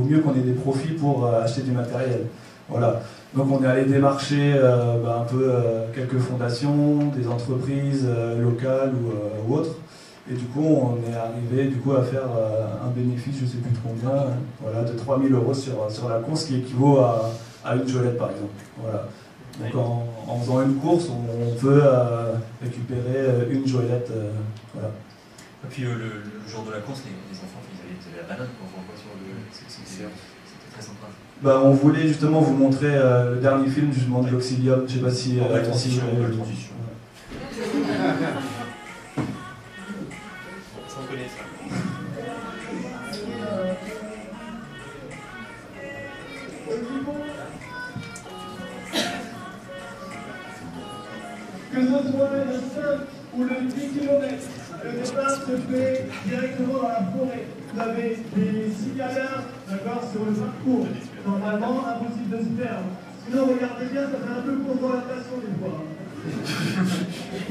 mieux qu'on ait des profits pour acheter du matériel. Voilà. Donc on est allé démarcher un peu quelques fondations, des entreprises locales ou autres. Et du coup, on est arrivé à faire un bénéfice, je ne sais plus de combien, voilà, de 3 000 € sur la course, qui équivaut à une Jolette par exemple. Voilà. Donc en faisant une course, on peut récupérer une Jolette. Voilà. Et puis le jour de la course, les enfants, ils avaient la banane quand on voit sur le... C'était très sympa. Bah, on voulait justement vous montrer le dernier film justement de l'Auxilium. Je ne sais pas si... On va transition. On connaît ça. Que ce soit le 5 ou le 10 km, le départ se fait directement dans la forêt. Vous avez des signaleurs, d'accord, sur le parcours. Normalement, impossible de se perdre. Sinon, regardez bien, ça fait un peu court dans la passion des fois.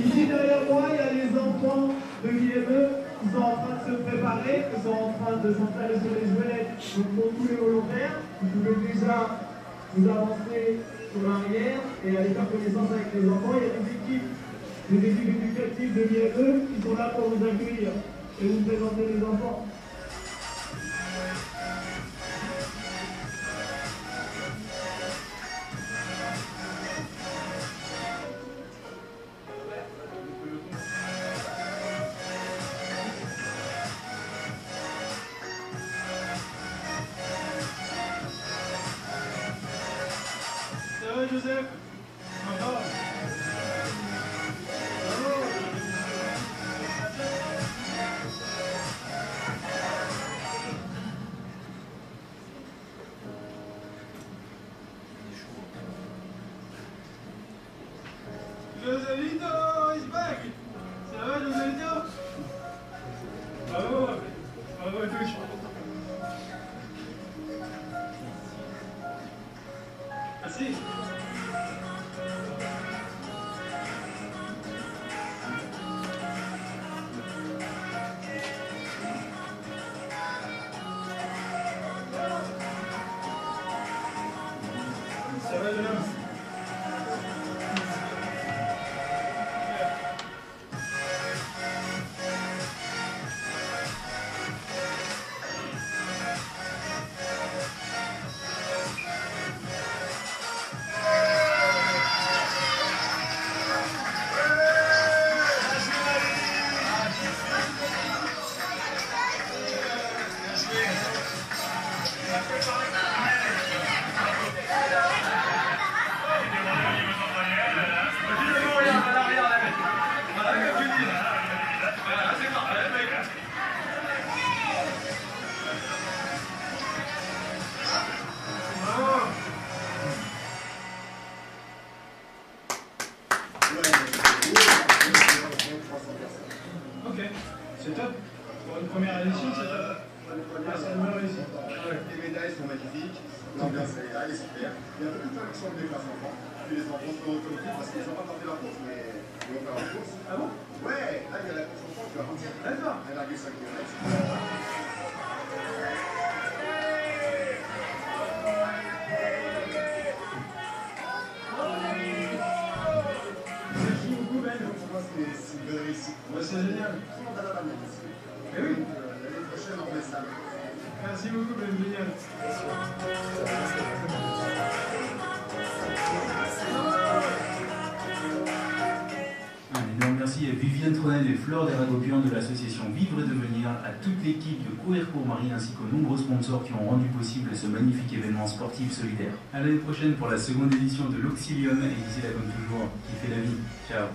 Ici derrière moi, il y a les enfants de l'IME qui sont en train de se préparer, qui sont en train de s'installer sur les jouets. Donc pour tous les volontaires, vous pouvez déjà vous avancer sur l'arrière et aller faire connaissance avec les enfants. Il y a des équipes éducatives de l'IME qui sont là pour vous accueillir et vous présenter les enfants. Joseph. Bravo. Joselito is back. Ça va, Joselito? Bravo. Bravo à tous. Merci. Ça va, jeune homme? Ok, c'est top. Pour une première édition, c'est top. C'est une bonne réussite. Les médailles sont magnifiques, l'ambiance est là, elle est super. Il y a beaucoup de gens qui sont venus grâce aux enfants. Puis les enfants sont automobiles parce qu'ils n'ont pas tenté leur course, mais ils vont faire leur course. Ah bon? Ouais, là il y a la course enfant, tu vas partir. D'accord. 1,5 km. Merci beaucoup, Ben. Pour moi, c'est une belle réussite. C'est génial. Tout le monde a la banane ici. Eh oui. L'année prochaine, on fait ça. Merci beaucoup, Ben. Génial. Un énorme merci à Viviane Tronel et Flore Desragopian de l'association Vivre et Devenir, à toute l'équipe de Courir pour Marie ainsi qu'aux nombreux sponsors qui ont rendu possible ce magnifique événement sportif solidaire. À l'année prochaine pour la seconde édition de l'Auxilium et d'ici là comme toujours, kiffez la vie. Ciao.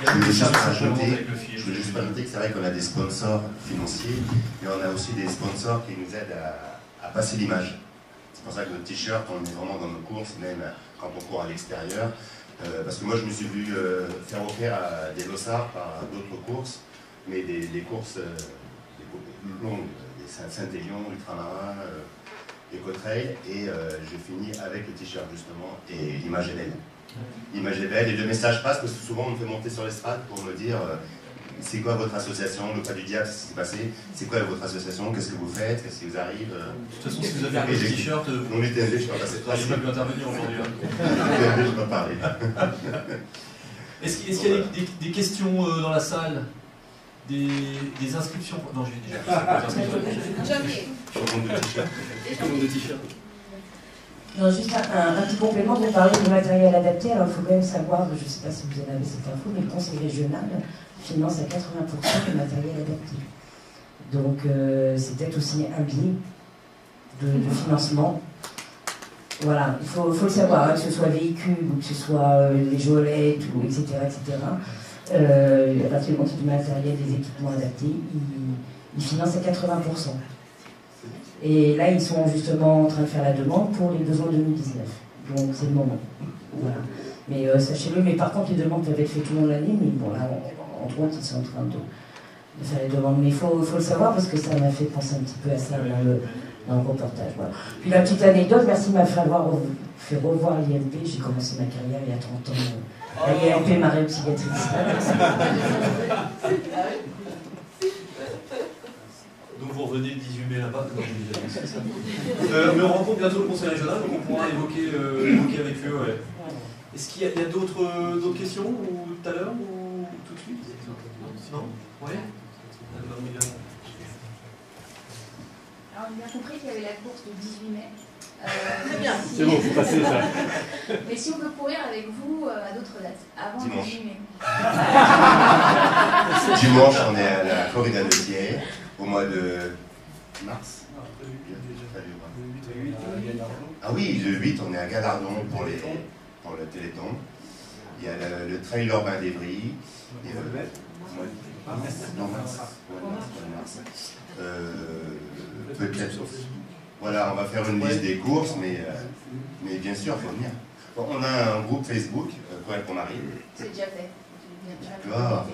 Je veux juste rajouter que c'est vrai qu'on a des sponsors financiers, mais on a aussi des sponsors qui nous aident à passer l'image. C'est pour ça que notre t-shirt, on le met vraiment dans nos courses, même quand on court à l'extérieur. Parce que moi, je me suis vu faire offrir à des lossards par d'autres courses, mais des courses longues, des Saint-Élion, Ultramarin, des Cotrail, et j'ai fini avec le t-shirt justement, et l'image est belle. L'image est belle et le message passe parce que souvent on me fait monter sur l'estrade pour me dire c'est quoi votre association, le pas du diable, c'est ce qui s'est passé, c'est quoi votre association, qu'est-ce que vous faites, qu'est-ce qui vous arrive. De toute façon, si vous avez un t-shirt, on était je peux passer pas pu intervenir aujourd'hui. Je peux parler. Est-ce qu'il y a des questions dans la salle, des inscriptions? Non, j'ai déjà des inscriptions. Jamais. Commande de t-shirt. Non, juste un petit complément, vous parlez du matériel adapté. Alors il faut quand même savoir, je ne sais pas si vous en avez cette info, mais le conseil régional finance à 80% le matériel adapté. Donc c'est peut-être aussi un biais de financement. Voilà, il faut le savoir, hein, que ce soit véhicule ou que ce soit les jolettes, ou etc. À partir du moment du matériel, des équipements adaptés, ils financent à 80%. Et là, ils sont justement en train de faire la demande pour les besoins 2019. Donc c'est le moment. Voilà. Mais sachez-le, mais par contre, les demandes peuvent être faites tout le long de l'année, mais bon, là, entre autres, ils sont en train de faire les demandes. Mais il faut le savoir parce que ça m'a fait penser un petit peu à ça dans le reportage. Voilà. Puis la petite anecdote, merci de m'avoir fait revoir l'IMP. J'ai commencé ma carrière il y a 30 ans. L'IMP m'a répsychiatrice. Donc vous revenez le 18 mai là-bas. Mais on rencontre bientôt le conseil régional, donc on pourra évoquer avec eux. Ouais. Est-ce qu'il y a d'autres questions ou tout à l'heure ou tout de suite? Non? Oui. Alors, on a bien compris qu'il y avait la course du 18 mai. Très bien. C'est bon, faut passer ça. Mais si on peut courir avec vous à d'autres dates, avant le 18 mai. Dimanche, on est à la corrida de Thiers, au mois de mars. Ah oui, le 8, on est à Galardon pour le Téléthon. Il y a le trail urbain d'Evry. Peut-être. Voilà, on va faire une liste des courses, mais bien sûr, il faut venir. Bon, on a un groupe Facebook, Courir pour Marie. C'est déjà fait. D'accord.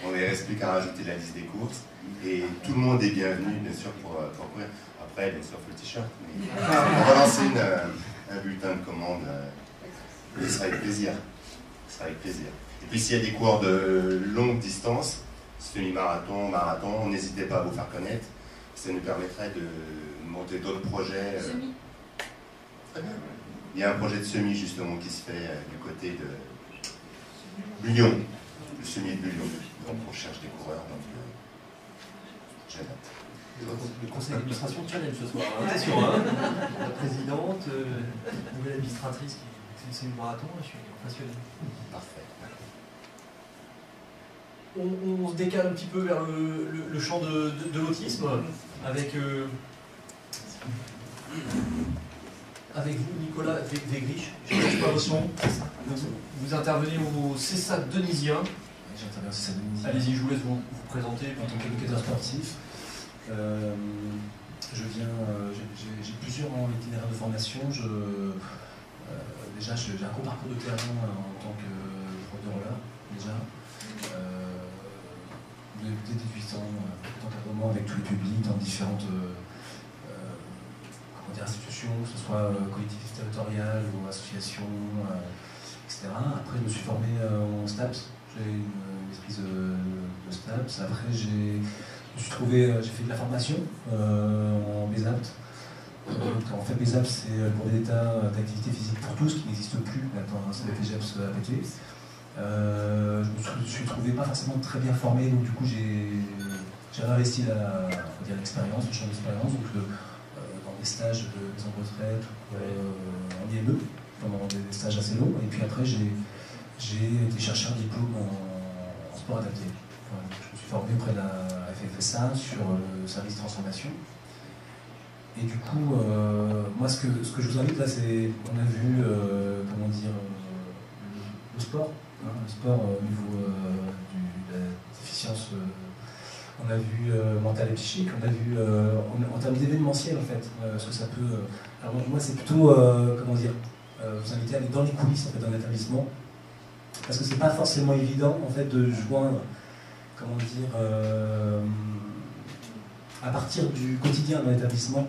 On ne reste plus qu'à rajouter la liste des courses. Et tout le monde est bienvenu, bien sûr, pour courir. Après, bien sûr, il faut le t-shirt. Mais on va lancer un bulletin de commande. Ce sera avec plaisir. Ce sera avec plaisir. Et puis, s'il y a des coureurs de longue distance, semi-marathon, marathon, n'hésitez pas à vous faire connaître. Ça nous permettrait de monter d'autres projets. Très bien. Il y a un projet de semi, justement, qui se fait du côté de Bullion. Le semi de Bullion. Donc, on cherche des coureurs. Donc, j'ai hâte. Le conseil d'administration challenge ce soir. Attention, hein. La présidente, nouvelle administratrice qui c'est le marathon, je suis passionné. Parfait. On se décale un petit peu vers le champ de l'autisme avec vous, Nicolas Végrich. Je ne sais pas votre nom. Vous intervenez au CESAC Denisien. J'interviens au CESAC Denisien. Allez-y, je vous laisse vous présenter. En tant qu'éducateur sportif, j'ai plusieurs itinéraires de formation. Déjà, j'ai un gros parcours de terrain en tant que prof de roller, déjà. Dès 18 ans, d'encadrement avec tous les publics dans différentes institutions, que ce soit collectivités territoriales ou associations, etc. Après, je me suis formé en STAPS. J'ai une maîtrise de STAPS. Après, j'ai fait de la formation en BESAPT. En fait, BESAPT, c'est le brevet d'état d'activité physique pour tous, qui n'existe plus maintenant, c'est le BPGEPS APT. Je me suis trouvé pas forcément très bien formé, donc du coup j'ai réinvesti l'expérience, le champ d'expérience, donc dans des stages de maison de retraite, en IME, pendant des stages assez longs, et puis après j'ai été chercher un diplôme en sport adapté. Voilà, je me suis formé auprès de la FFSA sur le service transformation. Et du coup, moi ce que je vous invite là, c'est, on a vu, comment dire, le sport. Le sport au niveau de la déficience, on a vu mental et psychique, on a vu en termes d'événementiel en fait, ce que ça peut. Alors moi c'est plutôt, comment dire, vous inviter à aller dans les coulisses en fait, d'un établissement, parce que c'est pas forcément évident en fait de joindre, comment dire, à partir du quotidien d'un établissement.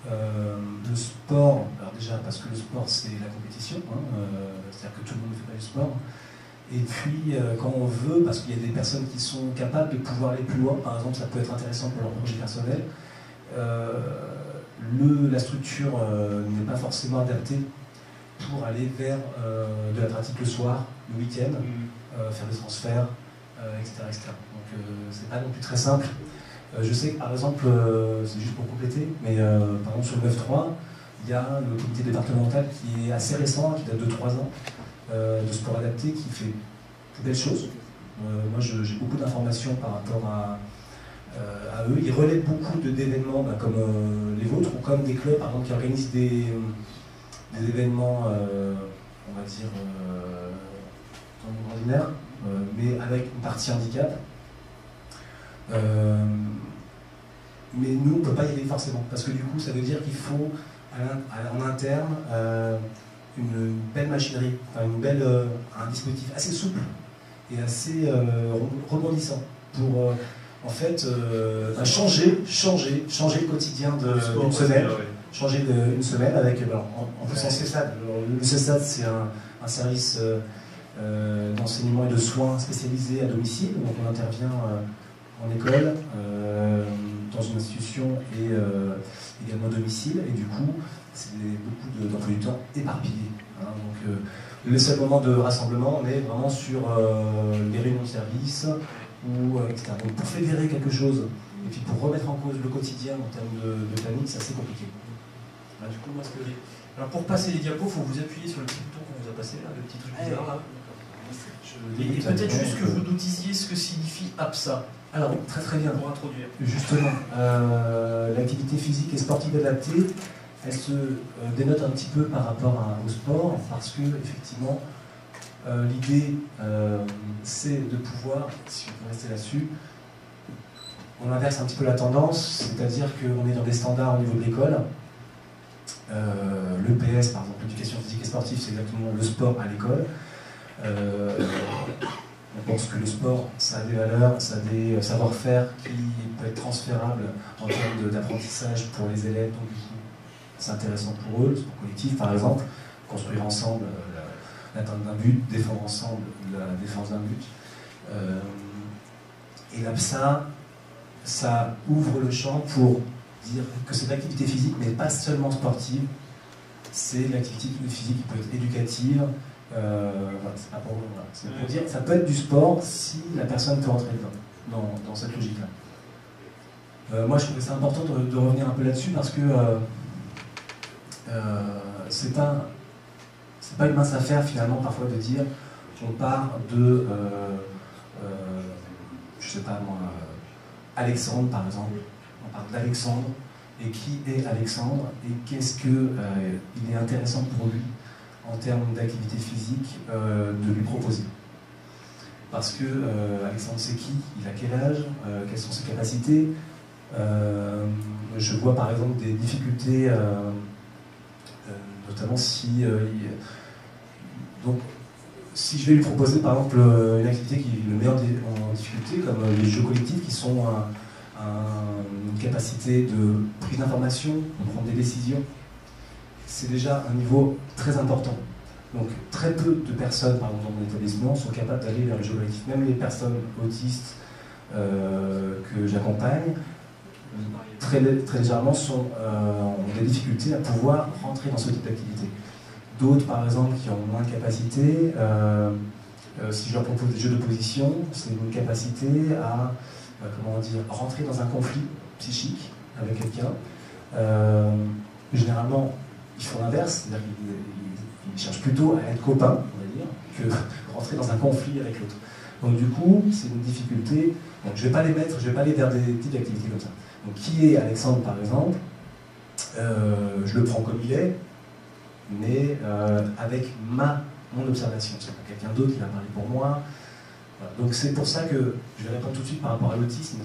Le sport, alors déjà parce que le sport c'est la compétition, c'est-à-dire que tout le monde ne fait pas du sport. Et puis, quand on veut, parce qu'il y a des personnes qui sont capables de pouvoir aller plus loin, par exemple, ça peut être intéressant pour leur projet personnel, la structure n'est pas forcément adaptée pour aller vers de la pratique le soir, le week-end, faire des transferts, etc., etc. Donc, c'est pas non plus très simple. Je sais que, par exemple, c'est juste pour compléter, mais par exemple, sur le 9-3, il y a le comité départemental qui est assez récent, qui date de 3 ans, de sport adapté, qui fait de belles choses. Moi, j'ai beaucoup d'informations par rapport à eux. Ils relaient beaucoup d'événements comme les vôtres, ou comme des clubs, par exemple, qui organisent des événements, on va dire, dans le monde ordinaire, mais avec une partie handicap. Mais nous, on ne peut pas y aller forcément, parce que du coup, ça veut dire qu'il faut, en interne, une belle machinerie, enfin un dispositif assez souple et assez rebondissant pour en fait changer le quotidien d'une semaine, changer une semaine avec en plus en CESAD. Le CESAD, c'est un service d'enseignement et de soins spécialisé à domicile, donc on intervient en école, dans une institution et également à domicile, et du coup c'est beaucoup d'emplois du temps éparpillés. Hein, donc le seul moment de rassemblement, on est vraiment sur les réunions de service, ou etc. Donc pour fédérer quelque chose, et puis pour remettre en cause le quotidien en termes de planning, c'est assez compliqué. Du coup, moi, alors pour passer les diapos, il faut vous appuyer sur le petit bouton qu'on vous a passé là, le petit truc bizarre là. Et peut-être juste que vous nous disiez ce que signifie APSA. Alors, très bien. Pour introduire. Justement, l'activité physique et sportive adaptée, elle se dénote un petit peu par rapport au sport, parce que, effectivement, l'idée, c'est de pouvoir, si on peut rester là-dessus, on inverse un petit peu la tendance, c'est-à-dire qu'on est dans des standards au niveau de l'école. L'EPS, par exemple, l'éducation physique et sportive, c'est exactement le sport à l'école. On pense que le sport, ça a des valeurs, ça a des savoir-faire qui peuvent être transférables en termes d'apprentissage pour les élèves, donc du coup, c'est intéressant pour eux, le sport collectif par exemple, construire ensemble l'atteinte d'un but, défendre ensemble la défense d'un but. Et l'APSA, ça ouvre le champ pour dire que c'est de l'activité physique, mais pas seulement sportive, c'est de l'activité physique qui peut être éducative. Voilà, c'est pas pour vous, voilà. C'est pour dire ça peut être du sport si la personne peut rentrer dedans, dans cette logique-là. Moi, je trouvais ça important de revenir un peu là-dessus parce que c'est pas une mince affaire finalement parfois de dire qu'on part de, je sais pas moi, Alexandre par exemple, on parle d'Alexandre, et qui est Alexandre, et qu'est-ce qu'il est intéressant pour lui en termes d'activité physique de lui proposer. Parce que Alexandre, c'est qui? Il a quel âge? Quelles sont ses capacités? Je vois par exemple des difficultés, notamment si... donc, si je vais lui proposer par exemple une activité qui le met en difficulté, comme les jeux collectifs qui sont une capacité de prise d'information, de prendre des décisions, c'est déjà un niveau très important. Donc très peu de personnes, par exemple dans mon établissement, sont capables d'aller vers le jeu collectif. Même les personnes autistes que j'accompagne, très légèrement ont des difficultés à pouvoir rentrer dans ce type d'activité. D'autres, par exemple, qui ont moins de capacité, si je leur propose des jeux de position, c'est une capacité à rentrer dans un conflit psychique avec quelqu'un. Généralement, ils font l'inverse, c'est-à-dire qu'ils cherchent plutôt à être copains, on va dire, que rentrer dans un conflit avec l'autre. Donc du coup, c'est une difficulté. Donc je ne vais pas aller vers des types d'activités comme ça. Donc qui est Alexandre, par exemple? Je le prends comme il est, mais avec mon observation. C'est pas quelqu'un d'autre qui va parler pour moi. Voilà. Donc c'est pour ça que je vais répondre tout de suite par rapport à l'autisme.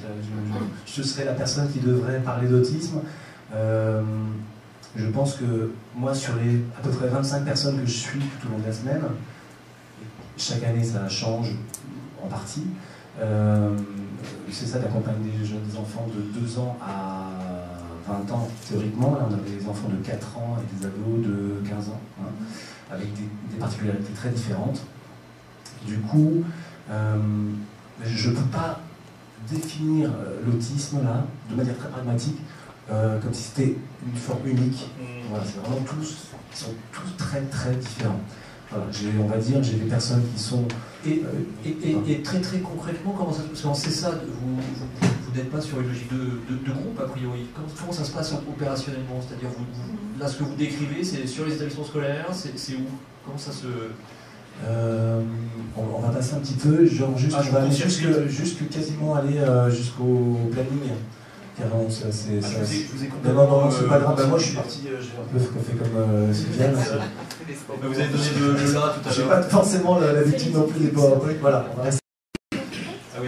Je serai la personne qui devrait parler d'autisme. Je pense que moi, sur les à peu près 25 personnes que je suis tout au long de la semaine, chaque année ça change en partie, c'est ça d'accompagner des enfants de 2 ans à 20 ans théoriquement. Là on a des enfants de 4 ans et des ados de 15 ans, hein, avec des particularités très différentes. Du coup, je ne peux pas définir l'autisme là de manière très pragmatique, comme si c'était une forme unique. Voilà, c'est vraiment ils sont tous très très différents. Voilà, on va dire, j'ai des personnes qui sont... Et très très concrètement, comment ça se passe? Parce que c'est ça, vous n'êtes pas sur une logique de groupe a priori. Comment ça se passe opérationnellement? C'est-à-dire, là ce que vous décrivez, c'est sur les établissements scolaires, c'est où? Comment ça se... on va passer un petit peu, genre on va aller jusque quasiment aller jusqu'au planning. Carrément, je vous ai compris. Non, c'est pas grave. Moi, je suis parti, j'ai un peu fait comme Sylviane. Vous avez donné le là tout à l'heure. J'ai pas forcément l'habitude non plus des PowerPoint. Voilà, on va rester.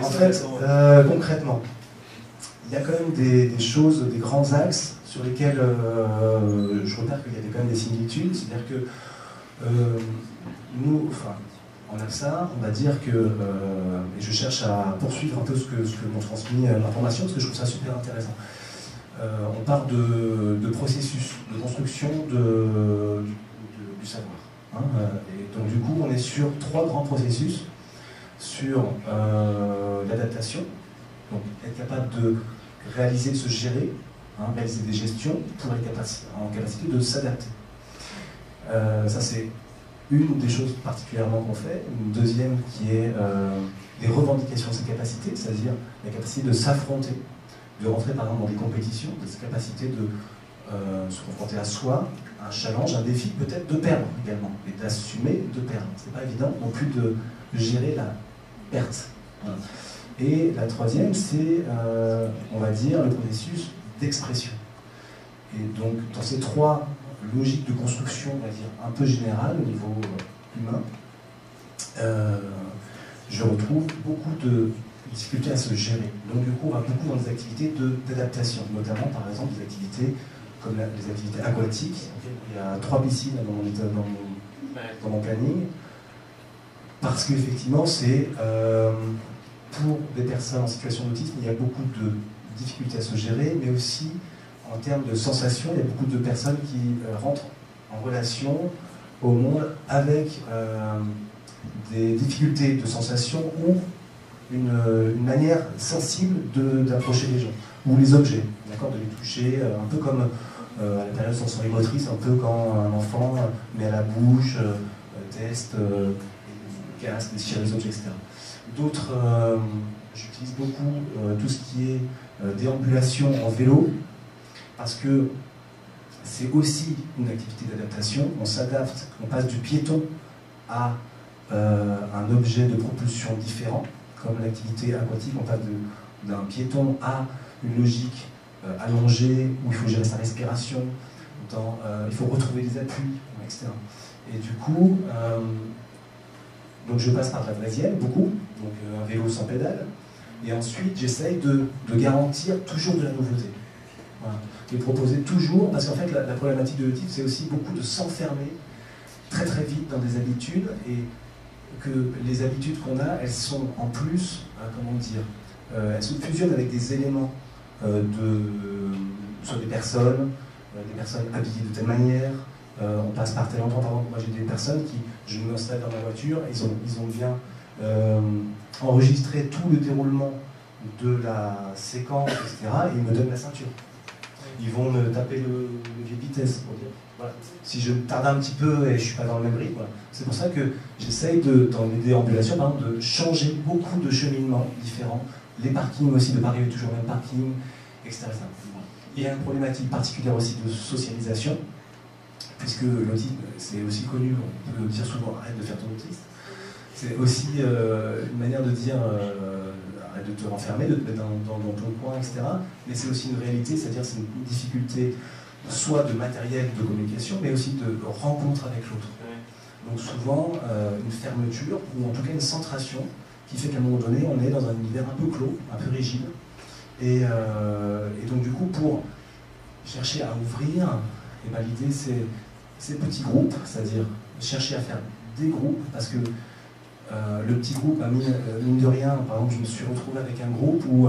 En fait, concrètement, il y a quand même des choses, des grands axes sur lesquels je repère qu'il y a quand même des similitudes. C'est-à-dire que Nous, enfin, en APSA, on va dire que, et je cherche à poursuivre un peu ce que m'ont transmis l'information, parce que je trouve ça super intéressant. On part de processus de construction du savoir. Hein, et donc du coup, on est sur 3 grands processus, sur l'adaptation, donc être capable de réaliser, de se gérer, hein, réaliser des gestions pour être en capacité de s'adapter. Ça c'est une des choses particulièrement qu'on fait. Une deuxième qui est les revendications de ses capacités, c'est-à-dire la capacité de s'affronter, de rentrer par exemple dans des compétitions, de sa capacité de se confronter à soi, un challenge, un défi, peut-être de perdre également, et d'assumer de perdre. C'est pas évident non plus de gérer la perte. Voilà. Et la troisième, c'est, on va dire, le processus d'expression. Et donc, dans ces 3 logiques de construction, on va dire, un peu générales au niveau humain, je retrouve beaucoup de difficultés à se gérer. Donc, du coup, on va beaucoup dans des activités d'adaptation, notamment, par exemple, des activités comme les activités aquatiques. Il y a 3 piscines dans mon planning, parce qu'effectivement, c'est pour des personnes en situation d'autisme, il y a beaucoup de difficultés à se gérer, mais aussi en termes de sensations, il y a beaucoup de personnes qui rentrent en relation au monde avec des difficultés de sensations ou une manière sensible d'approcher les gens, ou les objets, d'accord, de les toucher, un peu comme à la période sensorimotrice, un peu quand un enfant met à la bouche, teste, casse, déchire les objets, etc. D'autres, j'utilise beaucoup tout ce qui est déambulation en vélo, parce que c'est aussi une activité d'adaptation. On s'adapte, on passe du piéton à un objet de propulsion différent, comme l'activité aquatique, on passe d'un piéton à une logique allongée, où il faut gérer sa respiration, il faut retrouver des appuis, etc. Et du coup, donc je passe par de la draisienne, beaucoup, donc un vélo sans pédale, et ensuite j'essaye de garantir toujours de la nouveauté. Voilà. De proposer toujours, parce qu'en fait la problématique de l'autisme, c'est aussi beaucoup de s'enfermer très très vite dans des habitudes, et que les habitudes qu'on a, elles sont en plus, comment dire, elles se fusionnent avec des éléments sur des personnes habillées de telle manière, on passe par tel endroit. Par exemple, moi j'ai des personnes qui, je m'installe dans ma voiture, ils ont bien enregistré tout le déroulement de la séquence, etc., et ils me donnent la ceinture. Ils vont me taper le levier de vitesse pour dire, voilà, si je tarde un petit peu et je ne suis pas dans le même rythme. Voilà. C'est pour ça que j'essaye, dans les déambulations, par exemple, de changer beaucoup de cheminements différents, les parkings aussi, de ne pas arriver toujours au même parking, etc. Il y a une problématique particulière aussi de socialisation, puisque l'autisme, c'est aussi connu, on peut dire souvent arrête de faire ton autiste. C'est aussi une manière de dire arrête de te renfermer, de te mettre dans ton coin, etc. Mais c'est aussi une réalité, c'est-à-dire c'est une difficulté soit de matériel de communication, mais aussi de rencontre avec l'autre. Donc souvent une fermeture, ou en tout cas une centration, qui fait qu'à un moment donné, on est dans un univers un peu clos, un peu rigide. Et donc du coup, pour chercher à ouvrir, et ben, l'idée c'est ces petits groupes, c'est-à-dire chercher à faire des groupes, parce que le petit groupe, mine de rien, par exemple, je me suis retrouvé avec un groupe où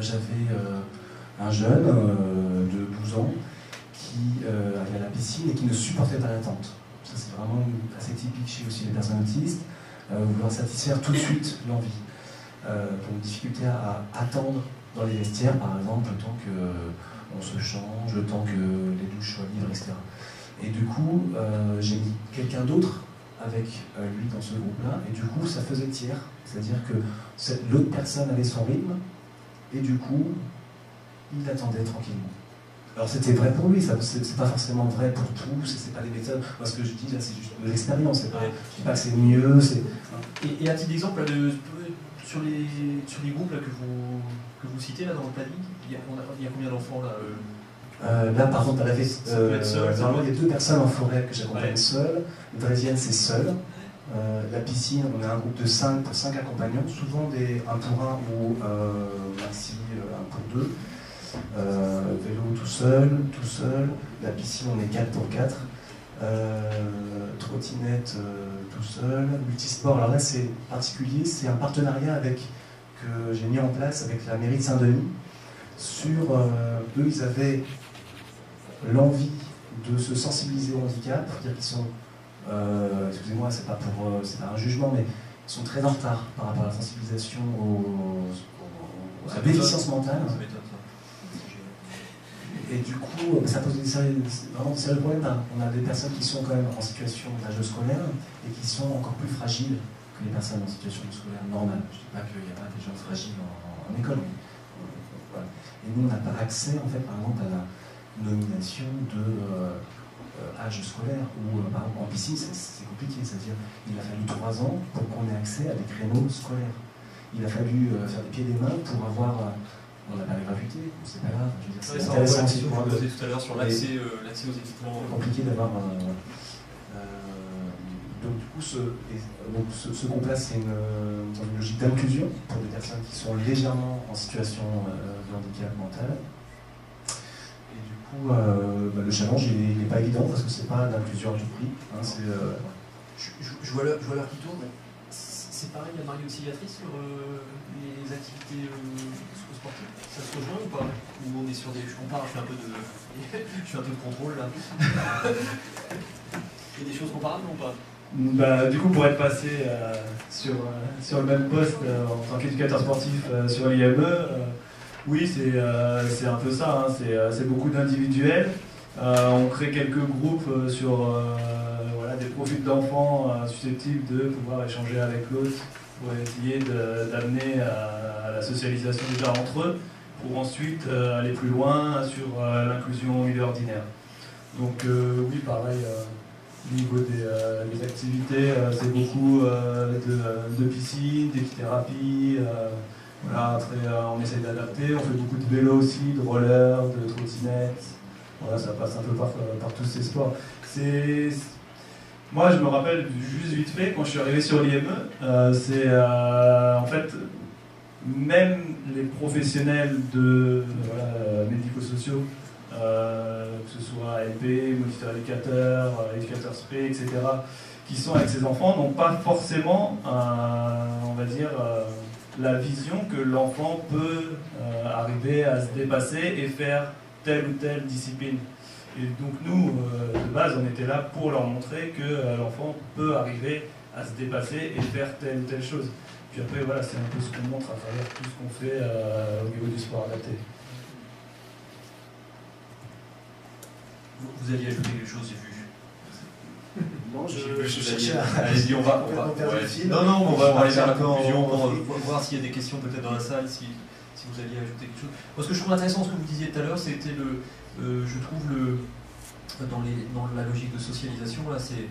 j'avais un jeune de 12 ans qui allait à la piscine et qui ne supportait pas l'attente. Ça c'est vraiment assez typique chez aussi les personnes autistes, vouloir satisfaire tout de suite l'envie. Donc difficulté à attendre dans les vestiaires, par exemple, le temps qu'on se change, le temps que les douches soient libres, etc. Et du coup, j'ai mis quelqu'un d'autre avec lui dans ce groupe-là, et du coup, ça faisait tiers, c'est-à-dire que l'autre personne avait son rythme, et du coup, il attendait tranquillement. Alors c'était vrai pour lui, c'est pas forcément vrai pour tous, c'est pas des méthodes. Moi, ce que je dis là, c'est juste de l'expérience, je dis pas que c'est mieux. Et un petit exemple là, sur les groupes là, que vous citez là, dans le planning, il y a combien d'enfants là Là, par exemple, il y a 2 personnes en forêt que j'accompagne seul. Le draisienne, c'est seul. La piscine, on a un groupe de 5 pour 5 accompagnants, souvent des 1 pour 1 ou maxi 1 pour 2. Vélo tout seul. La piscine, on est 4 pour 4. trottinette tout seul, multisport. Alors là, c'est particulier, c'est un partenariat que j'ai mis en place avec la mairie de Saint-Denis. Eux, ils avaient l'envie de se sensibiliser au handicap, c'est-à-dire qu'ils sont, excusez-moi, c'est pas un jugement, mais ils sont très en retard par rapport à la sensibilisation à la déficience mentale. Et du coup, ça pose vraiment des sérieux problèmes. On a des personnes qui sont quand même en situation d'âge scolaire et qui sont encore plus fragiles que les personnes en situation scolaire normale. Je ne dis pas qu'il n'y a pas des gens fragiles en école. Voilà. Et nous, on n'a pas accès, en fait, par exemple, à la nomination de âge scolaire, ou par exemple en piscine, c'est compliqué. C'est-à-dire qu'il a fallu 3 ans pour qu'on ait accès à des créneaux scolaires. Il a fallu faire des pieds et des mains pour avoir... On n'a pas la gratuité, c'est pas grave. C'est intéressant aussi pour poser tout à l'heure sur l'accès aux équipements. C'est compliqué d'avoir. Donc du coup, ce qu'on place, c'est dans une logique d'inclusion pour des personnes qui sont légèrement en situation de handicap mental. Et du coup, le challenge, il n'est pas évident parce que c'est pas d'inclusion à tout prix. Hein, je vois l'heure qui tourne. C'est pareil, il y a Marie Auxiliatrice sur les activités sportives. Ça se rejoint ou pas? Ou on est sur des... Je compare, je fais un peu de contrôle là. Il y a des choses comparables ou pas? Du coup, pour être passé sur le même poste en tant qu'éducateur sportif sur l'IME, oui, c'est un peu ça. Hein, c'est beaucoup d'individuels. On crée quelques groupes sur des profils d'enfants susceptibles de pouvoir échanger avec l'autre pour essayer d'amener à la socialisation déjà entre eux, pour ensuite aller plus loin sur l'inclusion au milieu ordinaire. Donc oui, pareil, au niveau des activités, c'est beaucoup de piscine, d'équithérapie. Voilà, après, on essaie d'adapter, on fait beaucoup de vélo aussi, de roller, de trottinette. Voilà, ça passe un peu par tous ces sports. Moi, je me rappelle juste vite fait, quand je suis arrivé sur l'IME, en fait, même les professionnels médico-sociaux, que ce soit LP, moniteur éducateur, éducateur spé, etc., qui sont avec ces enfants, n'ont pas forcément, on va dire, la vision que l'enfant peut arriver à se dépasser et faire telle ou telle discipline. Et donc nous, de base, on était là pour leur montrer que l'enfant peut arriver à se dépasser et faire telle ou telle chose. Puis après, voilà, c'est un peu ce qu'on montre à travers tout ce qu'on fait au niveau du sport adapté. Vous alliez ajouter quelque chose, j'ai vu. Non, je cherchais à... Allez-y, on va aller vers la conclusion pour voir s'il y a des questions peut-être dans la salle, si vous alliez ajouter quelque chose. Moi, ce que je trouve intéressant, ce que vous disiez tout à l'heure, c'était je trouve dans la logique de socialisation, là, c'est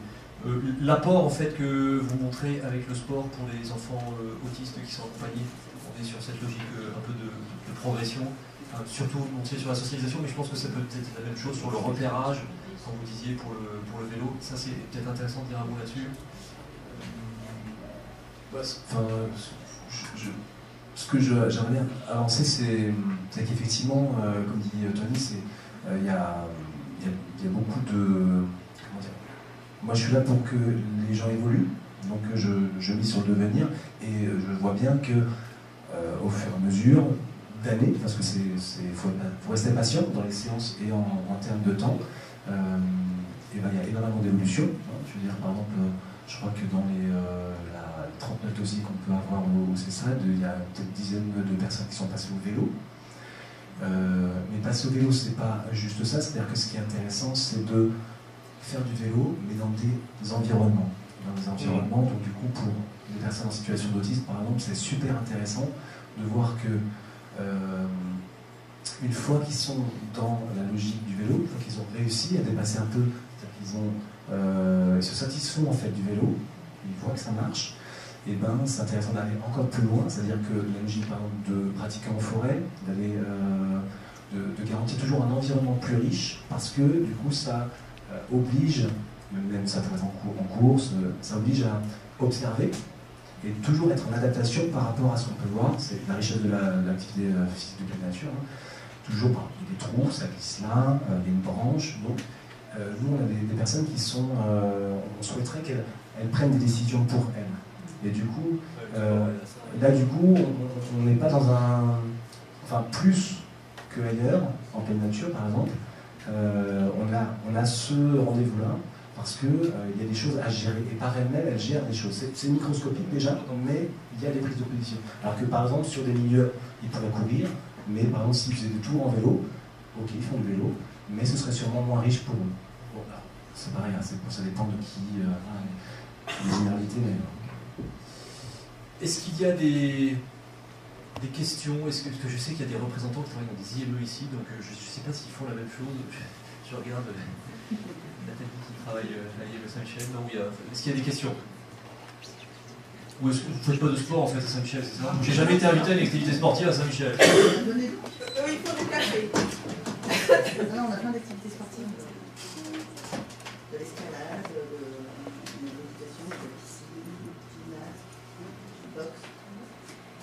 l'apport en fait que vous montrez avec le sport pour les enfants autistes qui sont accompagnés. On est sur cette logique un peu de progression, surtout montrer sur la socialisation, mais je pense que ça peut être la même chose sur le repérage, quand vous disiez pour le vélo. Ça, c'est peut-être intéressant de dire un mot là-dessus. Ce que j'aimerais bien avancer, c'est qu'effectivement, comme dit Tony, il y a beaucoup de... Comment dire, moi, je suis là pour que les gens évoluent, donc je mise sur le devenir, et je vois bien que au fur et à mesure d'années, parce que faut rester patient dans les séances et en termes de temps, il y a énormément d'évolution. Hein, je veux dire, par exemple, je crois que dans la 39 dossiers qu'on peut avoir au CESAD, il y a peut-être dizaines de personnes qui sont passées au vélo. Mais passer au vélo, c'est pas juste ça, c'est-à-dire que ce qui est intéressant, c'est de faire du vélo, mais dans des environnements. Donc du coup, pour les personnes en situation d'autisme, par exemple, c'est super intéressant de voir que une fois qu'ils sont dans la logique du vélo, une fois qu'ils ont réussi à dépasser un peu, ils se satisfont en fait du vélo, ils voient que ça marche, et ben c'est intéressant d'aller encore plus loin, c'est-à-dire que la logique par exemple de pratiquer en forêt, d'aller de garantir toujours un environnement plus riche, parce que du coup ça oblige, même ça pourrait être en course, ça oblige à observer et toujours être en adaptation par rapport à ce qu'on peut voir. C'est la richesse de l'activité physique de pleine nature. Hein. Toujours, il y a des trous, ça glisse là, il y a une branche. Donc, nous, on a des personnes qui sont... on souhaiterait qu'elles prennent des décisions pour elles. Et du coup, là, du coup, on n'est pas dans un... Enfin, plus qu'ailleurs, en pleine nature, par exemple, on a ce rendez-vous-là, parce qu'il y a des choses à gérer. Et par elle-même, elle gère des choses. C'est microscopique déjà, mais il y a des prises de position. Alors que par exemple, sur des milieux, ils pourraient courir, mais par exemple, s'ils faisaient des tours en vélo, ok, ils font du vélo, mais ce serait sûrement moins riche pour eux. Bon, c'est pareil, hein, ça dépend de qui, les généralités. Mais... Est-ce qu'il y a des questions? Parce que je sais qu'il y a des représentants qui travaillent dans des IME ici, donc je ne sais pas s'ils font la même chose. Je regarde Nathalie qui travaille à l'IME Saint-Michel. Est-ce qu'il y a des questions? Ou est-ce que vous ne faites pas de sport en fait à Saint-Michel, c'est ça? J'ai jamais été invité à une activité sportive à Saint-Michel. Oui, il faut du café. Non, on a plein d'activités sportives. De l'escalade, de l'éducation, de la piscine, du gymnase, du boxe,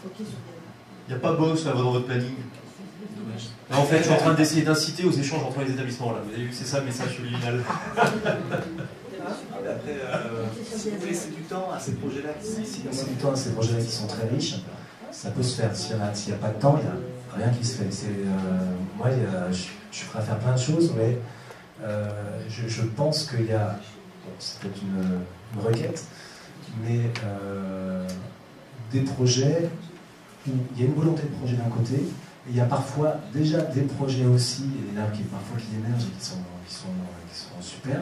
hockey sur terrain. Il n'y a pas boxe là dans votre planning? Dommage. Là, en fait, je suis en train d'essayer d'inciter aux échanges entre les établissements là. Vous avez vu que c'est ça le message subliminal. Après, si vous laissez du temps à ces projets-là, si laissez du temps à ces projets-là qui sont très riches, ça peut se faire. S'il n'y a pas de temps, il n'y a rien qui se fait. Moi, je suis prêt à faire plein de choses, mais je pense qu'il y a, bon, c'est peut-être une requête, mais des projets où il y a une volonté de projet d'un côté, et il y a parfois déjà des projets aussi, et là qui émergent et qui sont super.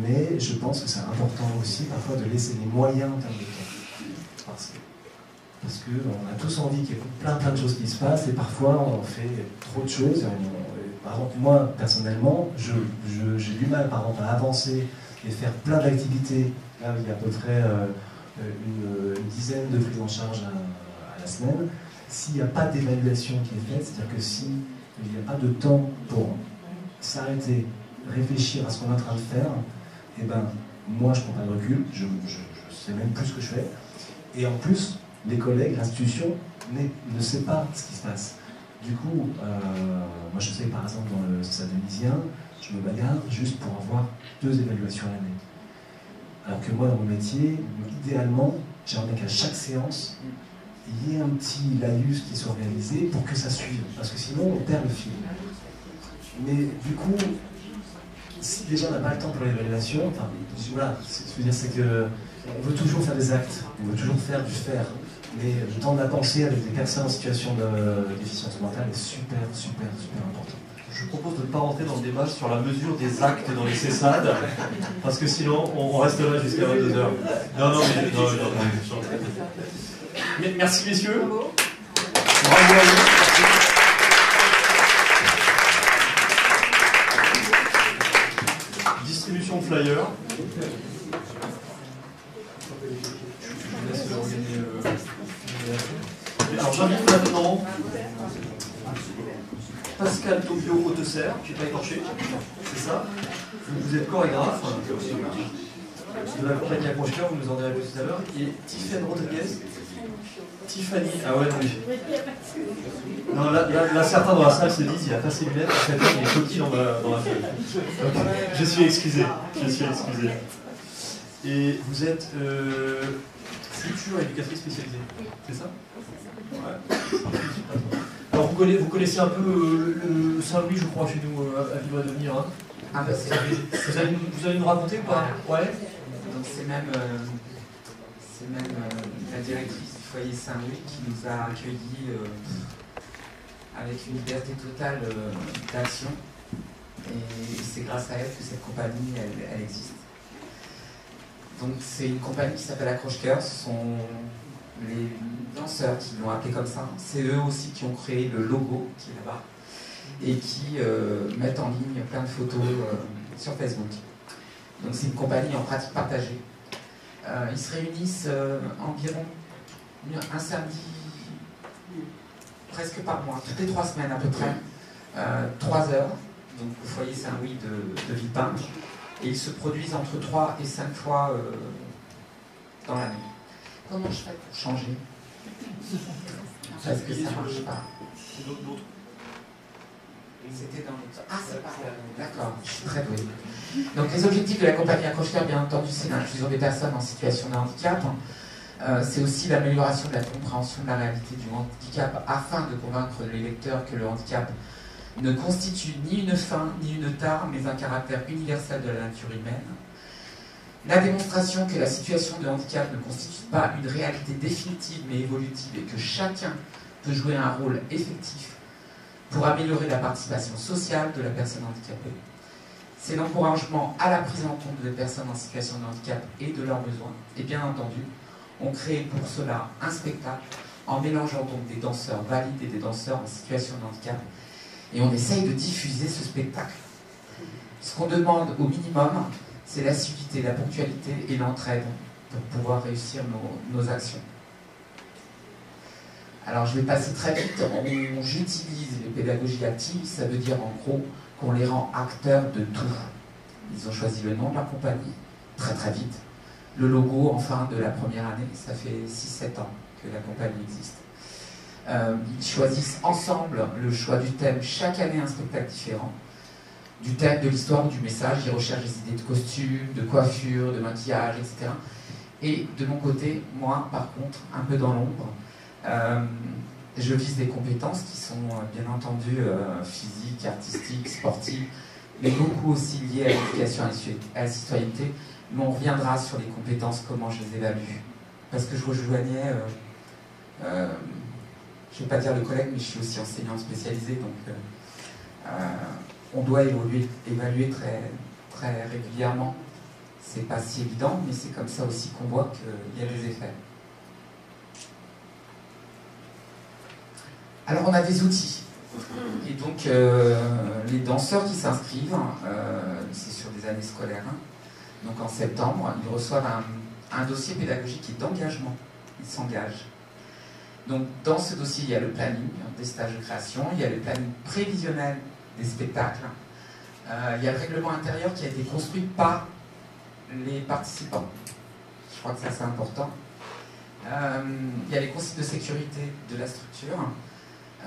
Mais je pense que c'est important aussi parfois de laisser les moyens en termes de temps. Parce qu'on a tous envie qu'il y ait plein de choses qui se passent et parfois on fait trop de choses. Par exemple, moi personnellement, j'ai du mal par exemple à avancer et faire plein d'activités. Là, il y a à peu près une dizaine de prises en charge à la semaine. S'il n'y a pas d'évaluation qui est faite, c'est-à-dire que s'il n'y a pas de temps pour s'arrêter, réfléchir à ce qu'on est en train de faire, et ben moi je prends pas de recul, je sais même plus ce que je fais, et en plus les collègues, l'institution ne sait pas ce qui se passe. Du coup, moi je sais par exemple dans le stade dionysien, je me bagarre juste pour avoir 2 évaluations à l'année. Alors que moi dans mon métier, idéalement, j'aimerais qu'à chaque séance, il y ait un petit laïus qui soit réalisé pour que ça suive, parce que sinon on perd le fil. Mais du coup, si déjà on n'a pas le temps pour l'évaluation, enfin, voilà, ce que je veux dire, c'est qu'on veut toujours faire des actes, on veut toujours faire du faire, mais le temps de la pensée avec des personnes en situation de déficience mentale est super important. Je propose de ne pas rentrer dans le débat sur la mesure des actes dans les CESAD, parce que sinon on reste là jusqu'à 22h. Non. Merci messieurs. Bravo à vous. Distribution de flyers. Je laisse organiser alors j'invite maintenant Pascal Tobio Hautesser, qui n'est pas écorché, c'est ça. Vous êtes chorégraphe de la compagnie Accroche-Cœur, vous nous en direz plus tout à l'heure, et Tiffany Rodriguez. Tiffany, ah ouais, oui. Non, là, certains dans la salle se disent il a pas ses lunettes, en fait, il est coquille dans ma feuille. Donc, je suis excusé. Et vous êtes future éducatrice spécialisée, c'est ça? Ouais. Alors vous connaissez un peu le Saint-Louis, je crois, chez nous, à Vivre et Devenir. Hein. Ah bah vous allez nous raconter ou pas? Ouais. Donc c'est même la directrice du foyer Saint-Louis qui nous a accueillis avec une liberté totale d'action. Et c'est grâce à elle que cette compagnie, elle existe. Donc c'est une compagnie qui s'appelle Accroche-Cœur, ce sont les danseurs qui l'ont appelé comme ça. C'est eux aussi qui ont créé le logo qui est là-bas et qui mettent en ligne plein de photos sur Facebook. Donc c'est une compagnie en pratique partagée. Ils se réunissent environ un samedi presque par mois, toutes les 3 semaines à peu près, 3 heures, donc au foyer Saint-Louis de Villepinte. Et ils se produisent entre 3 et 5 fois dans l'année. Comment je fais pour changer? Parce que ça ne marche pas. C'était dans le... Ah, c'est pas vrai. D'accord, je suis très douée. Donc les objectifs de la compagnie Accroche-Cœur, bien entendu, c'est l'inclusion des personnes en situation de handicap. C'est aussi l'amélioration de la compréhension de la réalité du handicap afin de convaincre les lecteurs que le handicap ne constitue ni une fin ni une tare, mais un caractère universel de la nature humaine. La démonstration que la situation de handicap ne constitue pas une réalité définitive mais évolutive et que chacun peut jouer un rôle effectif pour améliorer la participation sociale de la personne handicapée. C'est l'encouragement à la prise en compte des personnes en situation de handicap et de leurs besoins. Et bien entendu, on crée pour cela un spectacle en mélangeant donc des danseurs valides et des danseurs en situation de handicap. Et on essaye de diffuser ce spectacle. Ce qu'on demande au minimum, c'est l'assiduité, la ponctualité et l'entraide pour pouvoir réussir nos actions. Alors je vais passer très vite. J'utilise les pédagogies actives, ça veut dire en gros qu'on les rend acteurs de tout. Ils ont choisi le nom de la compagnie, très très vite. Le logo, enfin, de la première année, ça fait 6-7 ans que la compagnie existe. Ils choisissent ensemble le choix du thème, chaque année un spectacle différent. Du thème, de l'histoire ou du message, ils recherchent des idées de costumes, de coiffure, de maquillage, etc. Et de mon côté, moi, par contre, un peu dans l'ombre, je vise des compétences qui sont bien entendu physiques, artistiques, sportives, mais beaucoup aussi liées à l'éducation à la citoyenneté. Mais on reviendra sur les compétences, comment je les évalue. Parce que je rejoignais, je ne vais pas dire le collègue, mais je suis aussi enseignant spécialisé, donc on doit évaluer très, très régulièrement. C'est pas si évident, mais c'est comme ça aussi qu'on voit qu'il y a des effets. Alors on a des outils. Et donc les danseurs qui s'inscrivent, c'est sur des années scolaires, hein. Donc en septembre, ils reçoivent un dossier pédagogique et d'engagement. Ils s'engagent. Donc dans ce dossier, il y a le planning des stages de création, il y a le planning prévisionnel des spectacles, il y a le règlement intérieur qui a été construit par les participants. Je crois que ça c'est important. Il y a les consignes de sécurité de la structure.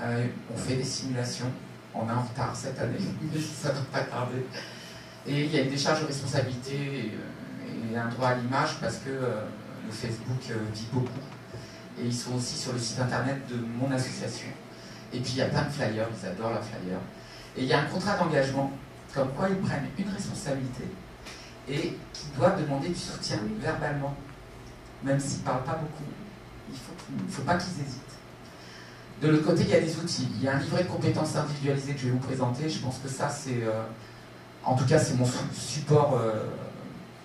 On fait des simulations. On est en retard cette année, mais ça ne doit pas tarder. Et il y a une décharge de responsabilité et un droit à l'image parce que le Facebook vit beaucoup. Et ils sont aussi sur le site internet de mon association. Et puis il y a plein de flyers, ils adorent leurs flyers. Et il y a un contrat d'engagement, comme quoi ils prennent une responsabilité et qui doivent demander du soutien verbalement, même s'ils ne parlent pas beaucoup. Il ne faut pas qu'ils hésitent. De l'autre côté, il y a des outils. Il y a un livret de compétences individualisées que je vais vous présenter. Je pense que ça, c'est... en tout cas, c'est mon support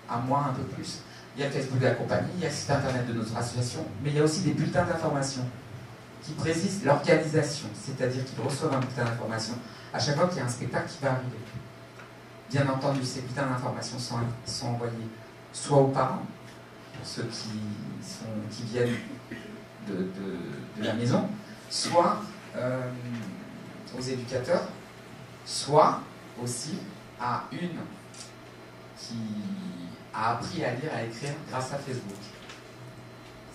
à moi un peu plus. Il y a le Facebook de la compagnie, il y a le site internet de notre association, mais il y a aussi des bulletins d'information qui précisent l'organisation, c'est-à-dire qu'ils reçoivent un bulletin d'information à chaque fois qu'il y a un spectacle qui va arriver. Bien entendu, ces bulletins d'information sont envoyés soit aux parents, pour ceux qui viennent de la maison, soit aux éducateurs, soit aussi à une qui a appris à lire et à écrire grâce à Facebook.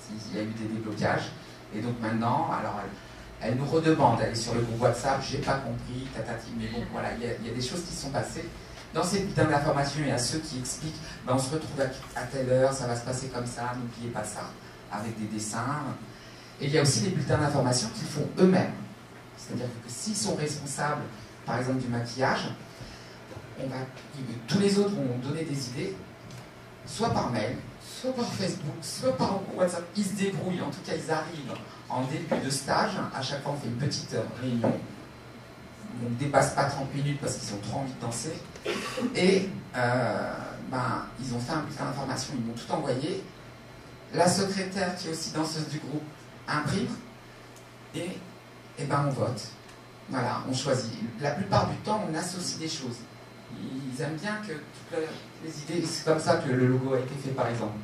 Il y a eu des déblocages, et donc maintenant, alors elle nous redemande, elle est sur le groupe WhatsApp, j'ai pas compris, tatati, mais bon, voilà, il y a des choses qui sont passées. Dans ces bulletins d'information, il y a ceux qui expliquent, ben, on se retrouve à telle heure, ça va se passer comme ça, n'oubliez pas ça, avec des dessins. Et il y a aussi les bulletins d'information qu'ils font eux-mêmes. C'est-à-dire que s'ils sont responsables, par exemple, du maquillage, tous les autres vont donner des idées, soit par mail, soit par Facebook, soit par WhatsApp. Ils se débrouillent, en tout cas ils arrivent en début de stage. À chaque fois on fait une petite réunion. On ne dépasse pas 30 minutes parce qu'ils ont trop envie de danser. Et ils ont fait un bulletin d'information, ils m'ont tout envoyé. La secrétaire, qui est aussi danseuse du groupe, imprime et on vote. Voilà, on choisit. La plupart du temps, on associe des choses. Ils aiment bien que toutes les idées, c'est comme ça que le logo a été fait par exemple.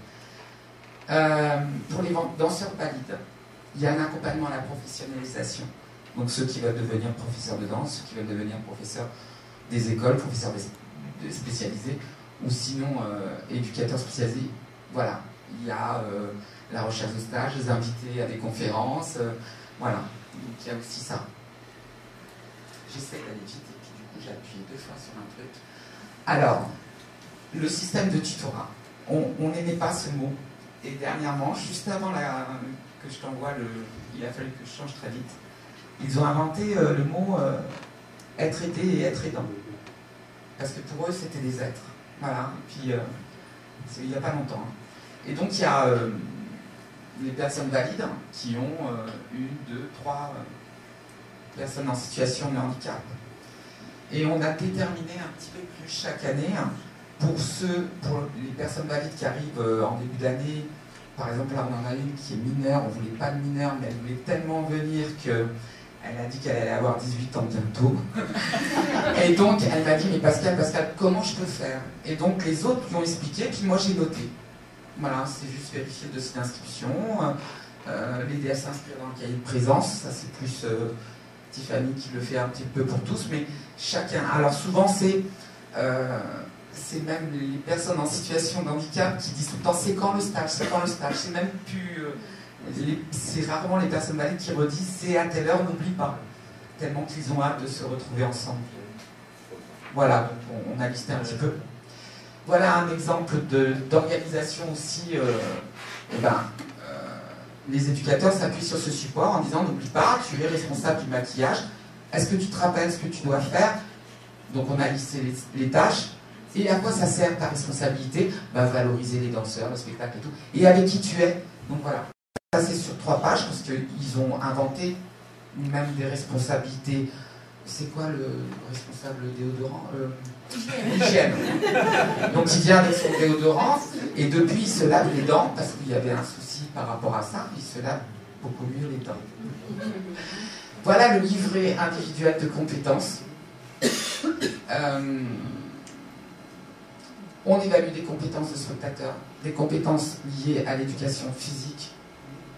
Pour les danseurs valides, il y a un accompagnement à la professionnalisation. Donc ceux qui veulent devenir professeurs de danse, ceux qui veulent devenir professeurs des écoles, professeurs spécialisés, ou sinon éducateurs spécialisés. Voilà, il y a la recherche de stage, les invités à des conférences, voilà. Donc il y a aussi ça. J'essaie d'aller vite. j'ai appuyé 2 fois sur un truc. Alors, le système de tutorat. On n'aimait pas ce mot. Et dernièrement, juste avant que je t'envoie il a fallu que je change très vite, ils ont inventé le mot être aidé et être aidant. Parce que pour eux, c'était des êtres. Voilà. Et puis, c'est il n'y a pas longtemps. Hein. Et donc, il y a les personnes valides qui ont 1, 2, 3 personnes en situation de handicap. Et on a déterminé un petit peu plus chaque année, pour les personnes valides qui arrivent en début d'année. Par exemple, là, on en a une qui est mineure, on ne voulait pas de mineure, mais elle voulait tellement venir qu'elle a dit qu'elle allait avoir 18 ans bientôt. Et donc, elle m'a dit, mais Pascal, comment je peux faire? Et donc, les autres lui ont expliqué, puis moi, j'ai noté. Voilà, c'est juste vérifier le dossier d'inscription, l'aider à s'inscrire dans le cahier de présence, ça c'est plus Tiffany qui le fait un petit peu pour tous, mais chacun. Alors souvent c'est même les personnes en situation de handicap qui disent tout le temps c'est quand le stage, c'est quand le stage, c'est même plus. C'est rarement les personnes valides qui redisent c'est à telle heure, n'oublie pas, tellement qu'ils ont hâte de se retrouver ensemble. Voilà, donc on a listé un petit peu. Voilà un exemple d'organisation aussi. Les éducateurs s'appuient sur ce support en disant n'oublie pas, tu es responsable du maquillage. Est-ce que tu te rappelles ce que tu dois faire? Donc on a listé les tâches. Et à quoi ça sert ta responsabilité? Valoriser les danseurs, le spectacle et tout. Et avec qui tu es? Donc voilà. Ça c'est sur 3 pages parce qu'ils ont inventé même des responsabilités. C'est quoi le responsable déodorant? Hygiène. Donc il vient avec son déodorant et depuis il se lave les dents parce qu'il y avait un souci par rapport à ça, il se lave beaucoup mieux les dents. Voilà le livret individuel de compétences. On évalue des compétences de spectateurs, des compétences liées à l'éducation physique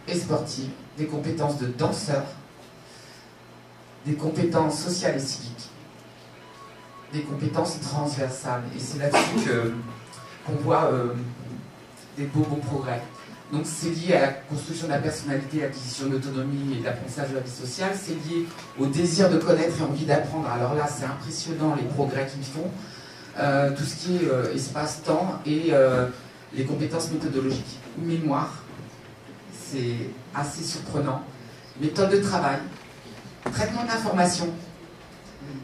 et sportive, des compétences de danseurs, des compétences sociales et civiques, des compétences transversales. Et c'est là-dessus qu'on voit des beaux progrès. Donc c'est lié à la construction de la personnalité, l'acquisition d'autonomie et de l'apprentissage de la vie sociale. C'est lié au désir de connaître et envie d'apprendre. Alors là, c'est impressionnant les progrès qu'ils font. Tout ce qui est espace-temps et les compétences méthodologiques. Mémoire, c'est assez surprenant. Méthode de travail, traitement de l'information.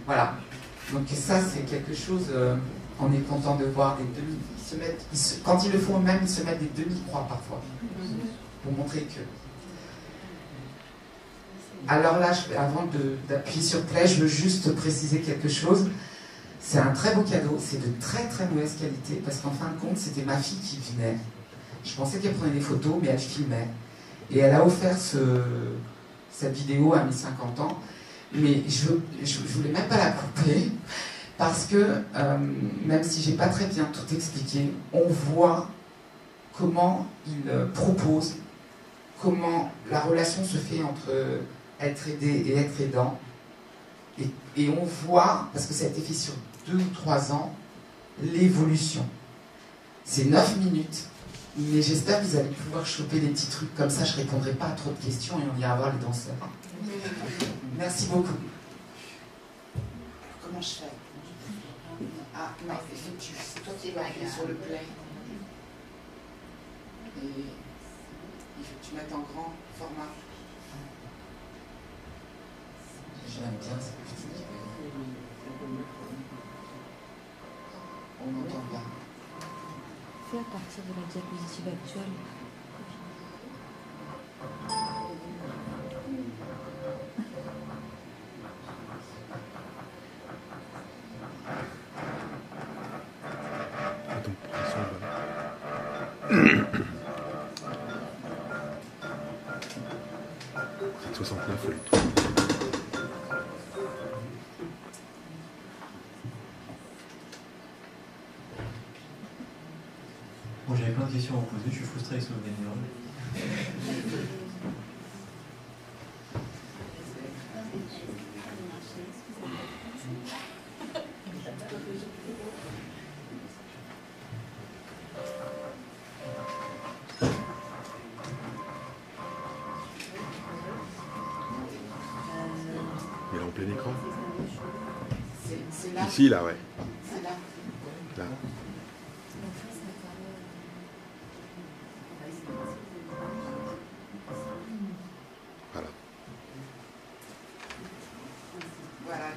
Voilà. Donc ça, c'est quelque chose, on est content de voir des demi. Quand ils le font eux-mêmes, ils se mettent des demi-croix parfois, pour montrer que... Alors là, avant d'appuyer sur play, je veux juste préciser quelque chose. C'est un très beau cadeau, c'est de très très mauvaise qualité, parce qu'en fin de compte, c'était ma fille qui venait. Je pensais qu'elle prenait des photos, mais elle filmait. Et elle a offert cette vidéo à mes 50 ans. Mais je voulais même pas la couper parce que même si j'ai pas très bien tout expliqué, on voit comment il propose, comment la relation se fait entre être aidé et être aidant. Et on voit, parce que ça a été fait sur 2 ou 3 ans, l'évolution. C'est 9 minutes, mais j'espère que vous allez pouvoir choper des petits trucs comme ça, je répondrai pas à trop de questions et on ira voir les danseurs. Merci beaucoup. Comment je fais? Ah non, c'est toi qui vas appuyer sur le play. Et il faut que tu mettes en grand format. J'aime bien cette petite. On n'entend pas. Fais à partir de la diapositive actuelle. C'est 69. Bon, j'avais plein de questions à vous poser, je suis frustré avec ce gagnant. Il est en plein écran. C'est Ici, là, ouais. C'est là. Là. Voilà. Voilà.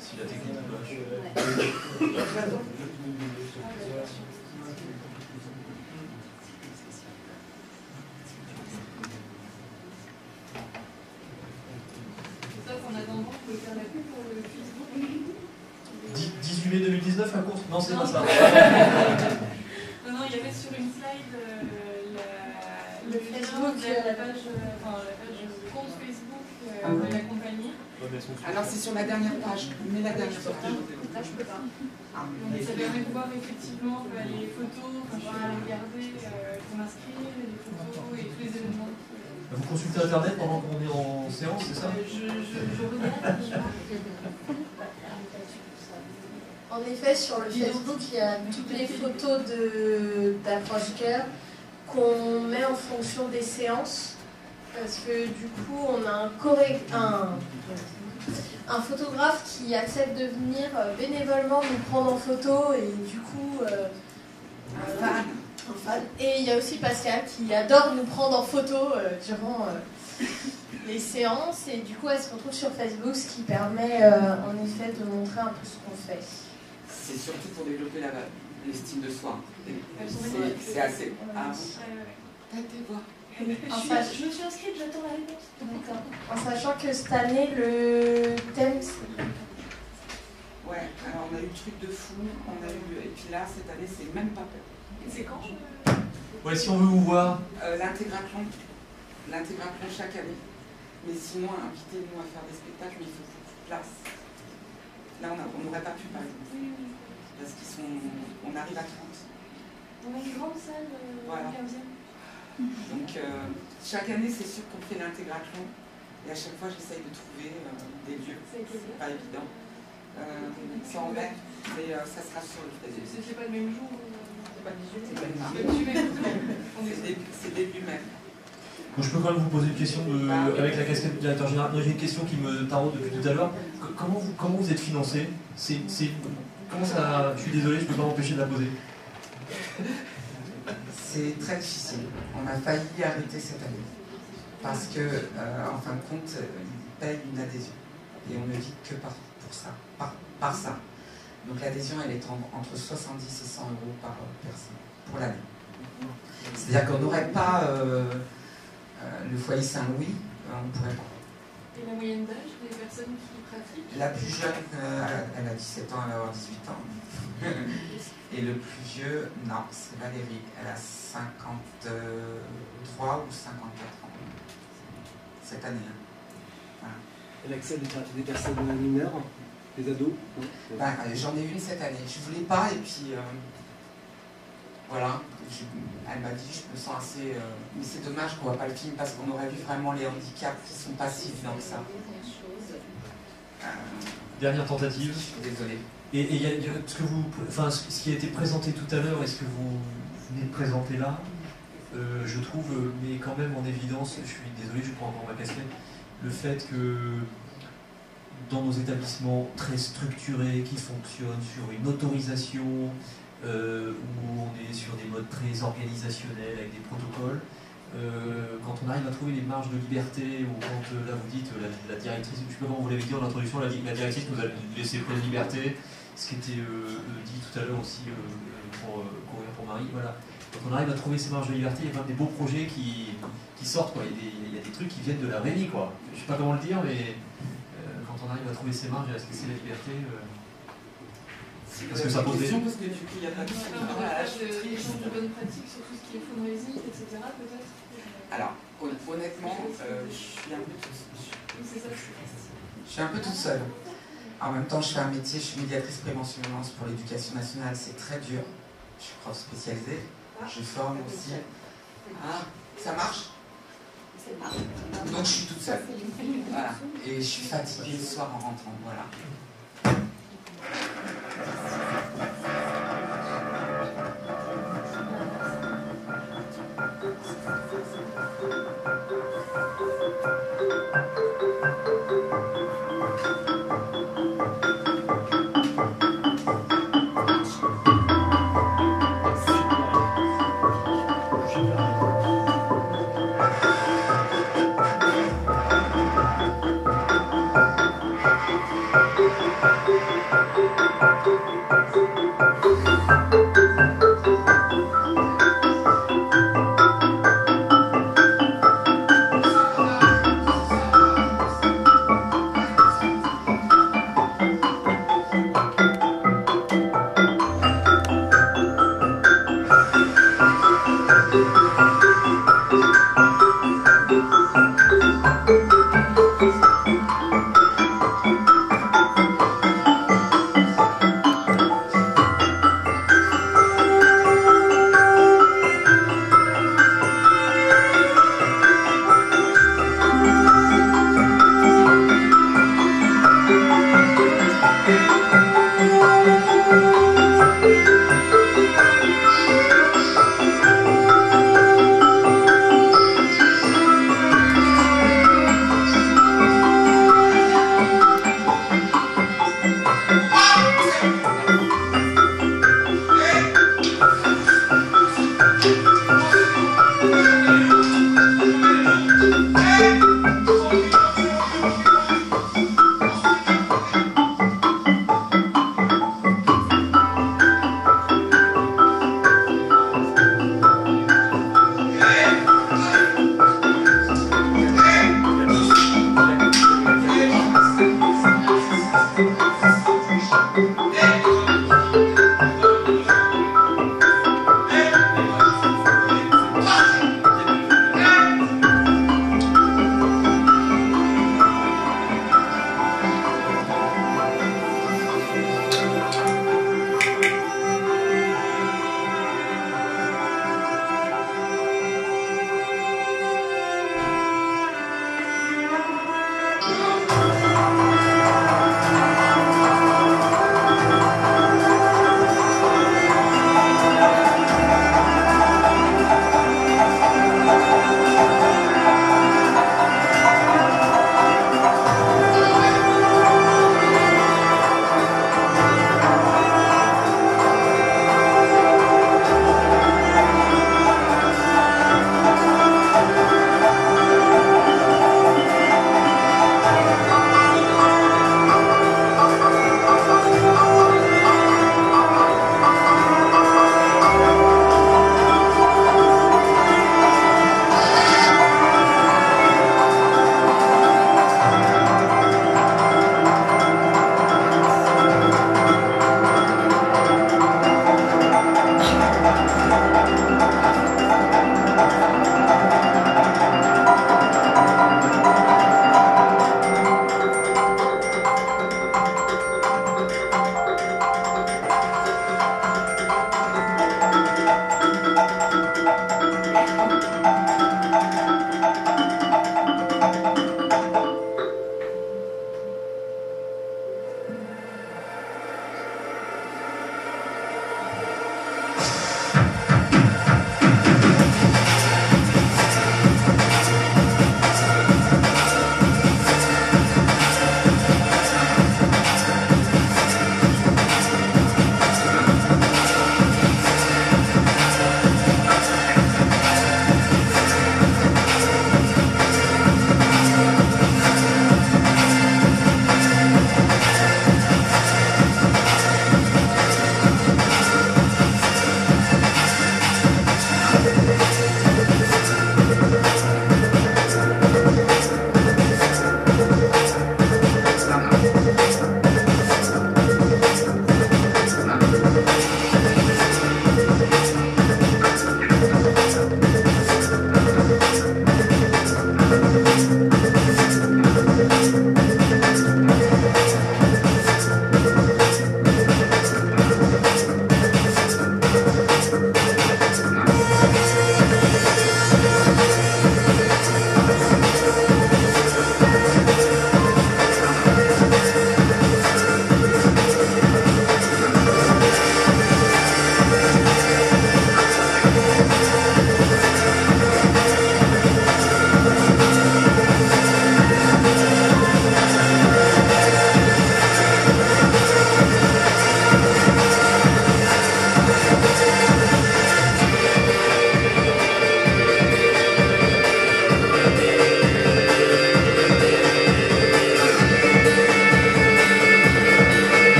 Si la technique marche. Ça, en attendant, vous pouvez faire la pub pour le Facebook. 18 mai 2019, la course? Non, c'est pas ça. Non, il y avait sur une slide le Facebook, la page compte Facebook de la compagnie. Alors c'est sur la dernière page, mais la dernière page. Là, je peux pas. Mais ça permet de voir effectivement les photos, quand je vais regarder, qu'on inscrit, les photos et tous les événements. Vous consultez Internet pendant qu'on est en séance, c'est ça? Je regarde. En effet, sur le Facebook, il y a toutes les photos d'approche cœur qu'on met en fonction des séances. Parce que du coup, on a un photographe qui accepte de venir bénévolement nous prendre en photo et du coup, un fan. Et il y a aussi Pascal qui adore nous prendre en photo durant les séances et du coup, elle se retrouve sur Facebook, ce qui permet en effet de montrer un peu ce qu'on fait. C'est surtout pour développer l'estime de soi. C'est assez... Ah, Je me suis inscrite, j'attends la réponse. D'accord. En sachant que cette année, le thème, c'est... Ouais, alors on a eu le truc de fou, on a eu... Et puis là, cette année, c'est même pas peur. C'est quand? Ouais, si on veut vous voir. L'intégration chaque année. Mais sinon, invitez-nous à faire des spectacles, mais il faut beaucoup de place. Là, on n'aurait pas pu, par exemple. Parce on arrive à 30. On a une grande salle, voilà. 15e. Donc, chaque année, c'est sûr qu'on fait l'intégration. Et à chaque fois, j'essaye de trouver des lieux. C'est pas évident. C'est en mai, mais ça sera sur le Facebook. C'est pas le même jour? C'est pas le 18 mai? C'est début mai. Donc, je peux quand même vous poser une question avec la casquette du directeur général. J'ai une question qui me taraude depuis tout à l'heure. Comment vous êtes financé? Comment ça... Je suis désolé, je ne peux pas m'empêcher de la poser. C'est très difficile. On a failli arrêter cette année. Parce que, en fin de compte, ils payent une adhésion. Et on ne vit que par ça. Donc l'adhésion, elle est entre 70 et 100 euros par personne pour l'année. C'est-à-dire qu'on n'aurait pas le foyer Saint-Louis, on ne pourrait pas. Et la moyenne d'âge des personnes qui pratiquent? La plus jeune, elle a 17 ans, elle va avoir 18 ans. Et le plus vieux, non, c'est Valérie. Elle a 53 ou 54 ans. Cette année. Voilà. Elle accepte des personnes mineures, des ados? Ben, j'en ai une cette année. Je voulais pas, et puis voilà. Elle m'a dit, je me sens assez... mais c'est dommage qu'on voit pas le film parce qu'on aurait vu vraiment les handicaps qui sont passifs dans ça. Dernière tentative. Je suis désolé. Et il y a ce qui a été présenté tout à l'heure et ce que vous venez de présenter là, je trouve, mais quand même en évidence, je suis désolé, je prends encore ma casquette, le fait que dans nos établissements très structurés, qui fonctionnent sur une autorisation, où on est sur des modes très organisationnels, avec des protocoles, quand on arrive à trouver les marges de liberté, ou quand là vous dites la directrice, je ne sais pas comment vous l'avez dit en introduction, la directrice nous a laissé pleine liberté, ce qui était dit tout à l'heure aussi pour Courir pour Marie, voilà. Quand on arrive à trouver ces marges de liberté, il y a quand même des beaux projets qui sortent, quoi. Il y a des trucs qui viennent de la vraie vie, quoi. Je ne sais pas comment le dire, mais quand on arrive à trouver ses marges et à se laisser la liberté. Parce Vous que ça avez pose des des... questions, parce que du coup, il n'y a pas de L'échange de bonnes pratiques sur tout ce qui est fundraising, etc. peut-être. Alors, honnêtement, je suis un peu C'est ça, Je suis un peu toute seule. En même temps, je fais un métier, je suis médiatrice prévention violence pour l'éducation nationale, c'est très dur. Je suis prof spécialisée, je forme aussi. Ah, ça marche? Donc je suis toute seule. Voilà. Et je suis fatiguée le soir en rentrant. Voilà. Thank you.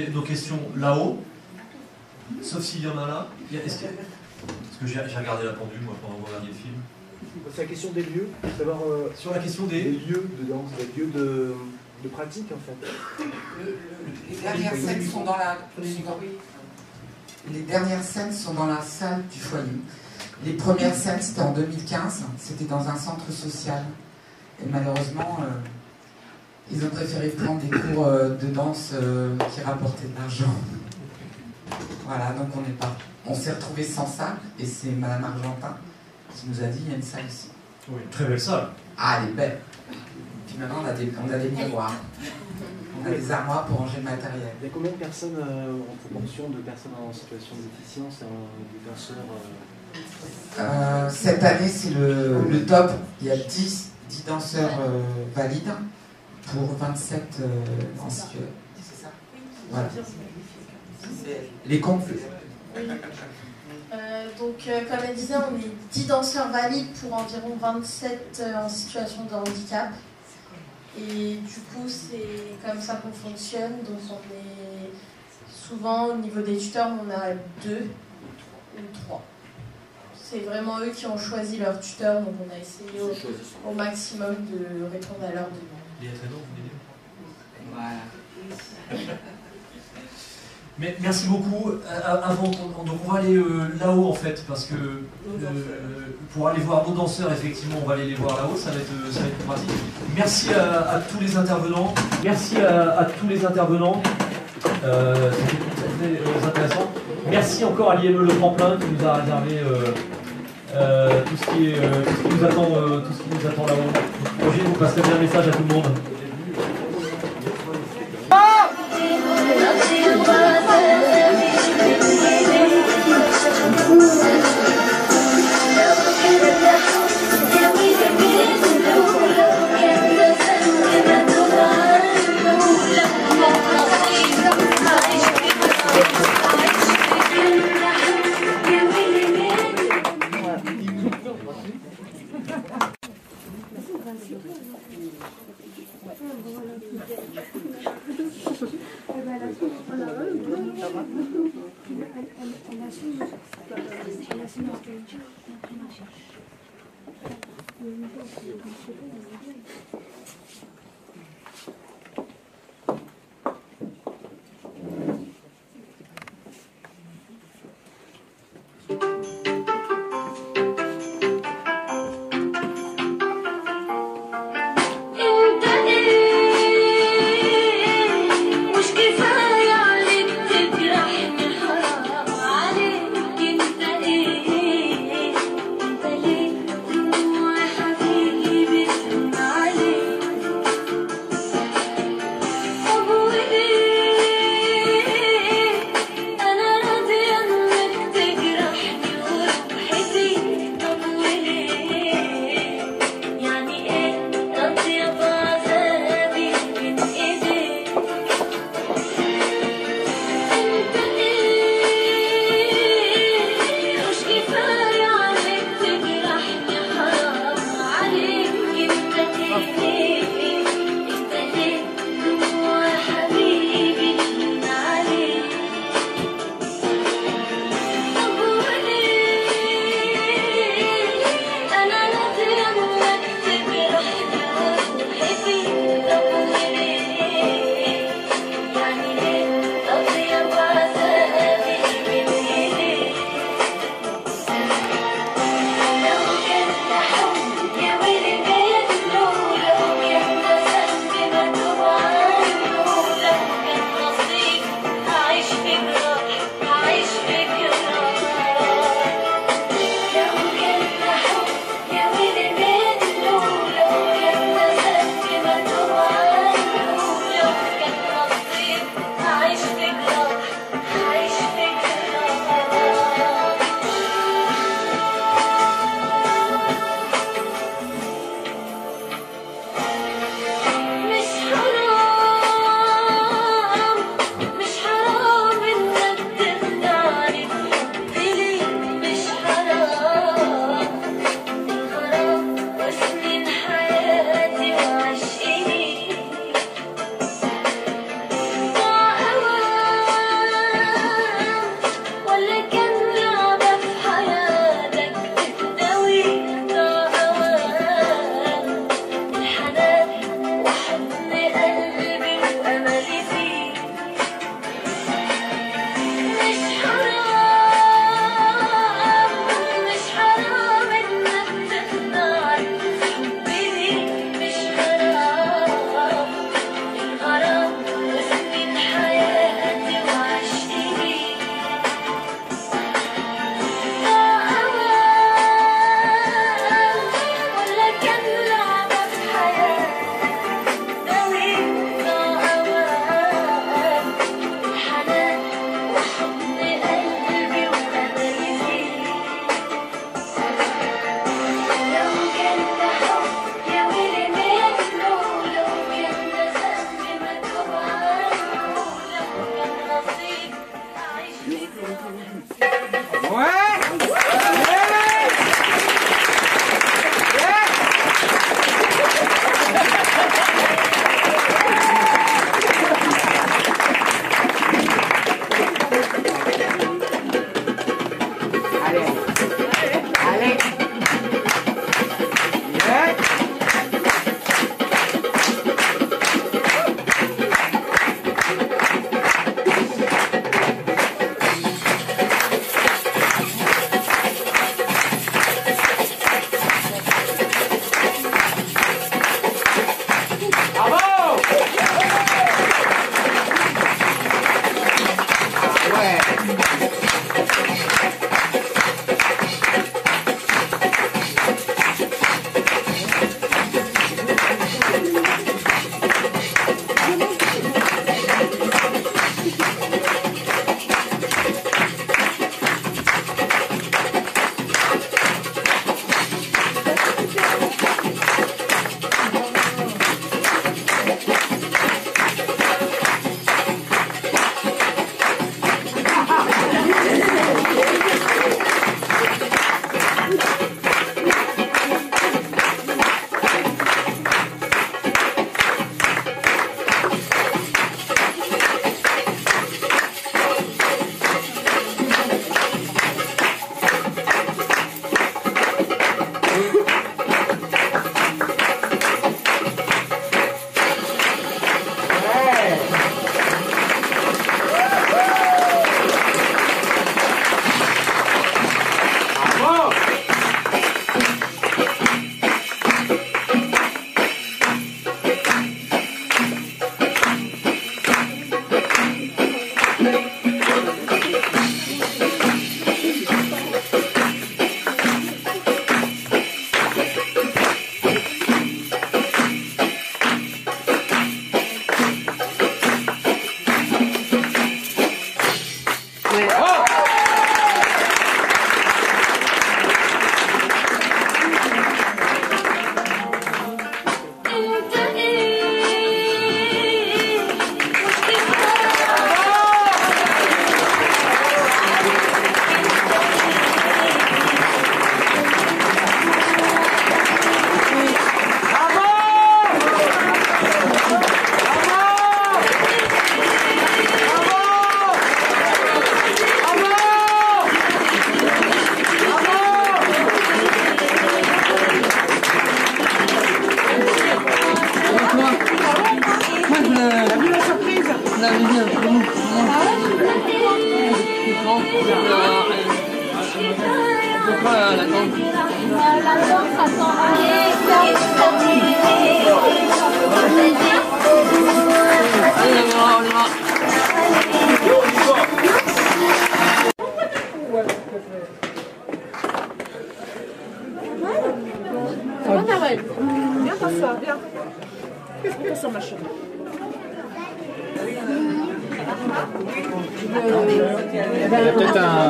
poser nos questions là-haut, sauf s'il y en a là. Parce que j'ai regardé la pendule, moi, pendant que vous regardiez le film. C'est la question des lieux, savoir sur la question des lieux de danse, des lieux de pratique en fait. Les dernières scènes sont dans la... Les dernières scènes sont dans la salle du foyer. Les premières scènes, c'était en 2015, c'était dans un centre social. Et malheureusement, ils ont préféré prendre des cours de danse qui rapportaient de l'argent. Voilà, donc on s'est retrouvés sans salle, et c'est Madame Argentin qui nous a dit il y a une salle ici. Oui, très belle salle. Ah, elle est belle. Puis maintenant, on a des miroirs. On a des armoires pour ranger le matériel. Il y a combien de personnes en proportion de personnes en situation de déficience, des danseurs Cette année, c'est le top. Il y a 10 danseurs valides pour 27 en situation. C'est ça. Voilà. Les comptes. Donc, comme elle disait, on est 10 danseurs valides pour environ 27 en situation de handicap. Et du coup, c'est comme ça qu'on fonctionne. Donc, on est souvent, au niveau des tuteurs, on a 2 ou 3. C'est vraiment eux qui ont choisi leur tuteur, donc on a essayé au maximum de répondre à leurs demandes. Il y a très long, vous Voilà. Mais merci beaucoup. Donc on va aller là-haut en fait, parce que pour aller voir nos danseurs, effectivement, on va aller les voir là-haut, ça va être plus pratique. Merci à tous les intervenants. Merci à tous les intervenants. C'était très intéressant. Merci encore à l'IME Le Tremplin qui nous a réservé tout ce qui nous attend là-haut. Roger, vous passerez bien le message à tout le monde.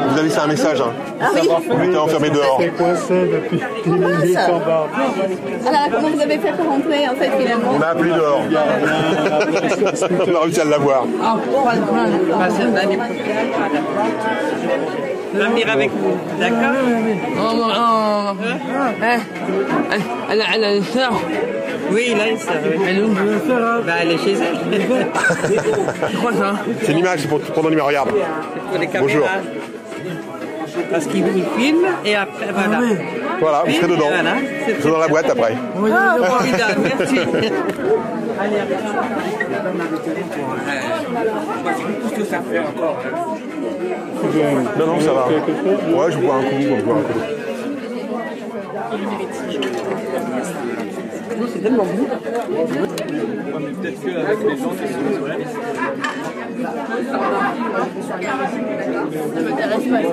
Vous avez laissé un message, hein. Ah oui. Vous étiez enfermé dehors. C'est coincé depuis une minute en bas. Alors comment vous avez fait pour rentrer en fait finalement? On a appelé dehors. On a réussi à l'avoir. Venir avec vous, d'accord? Elle a une sœur. Oui, il a une sœur. Elle est où? Bah, elle est chez elle. C'est quoi ça? C'est une image, c'est pour ton numéro, regarde. Pour les caméras. Bonjour. Parce qu'il vous filme et après, voilà. Voilà, vous serez dedans. Voilà, vous serez dans la boîte après. Ah, formidable, merci. Allez, après. Qu'est-ce que ça fait encore? Non, non, ça va. Ouais, je bois un coup, je bois un coup. C'est tellement bon. Peut-être qu'avec les gens qui sont sur la liste. Ça m'intéresse pas.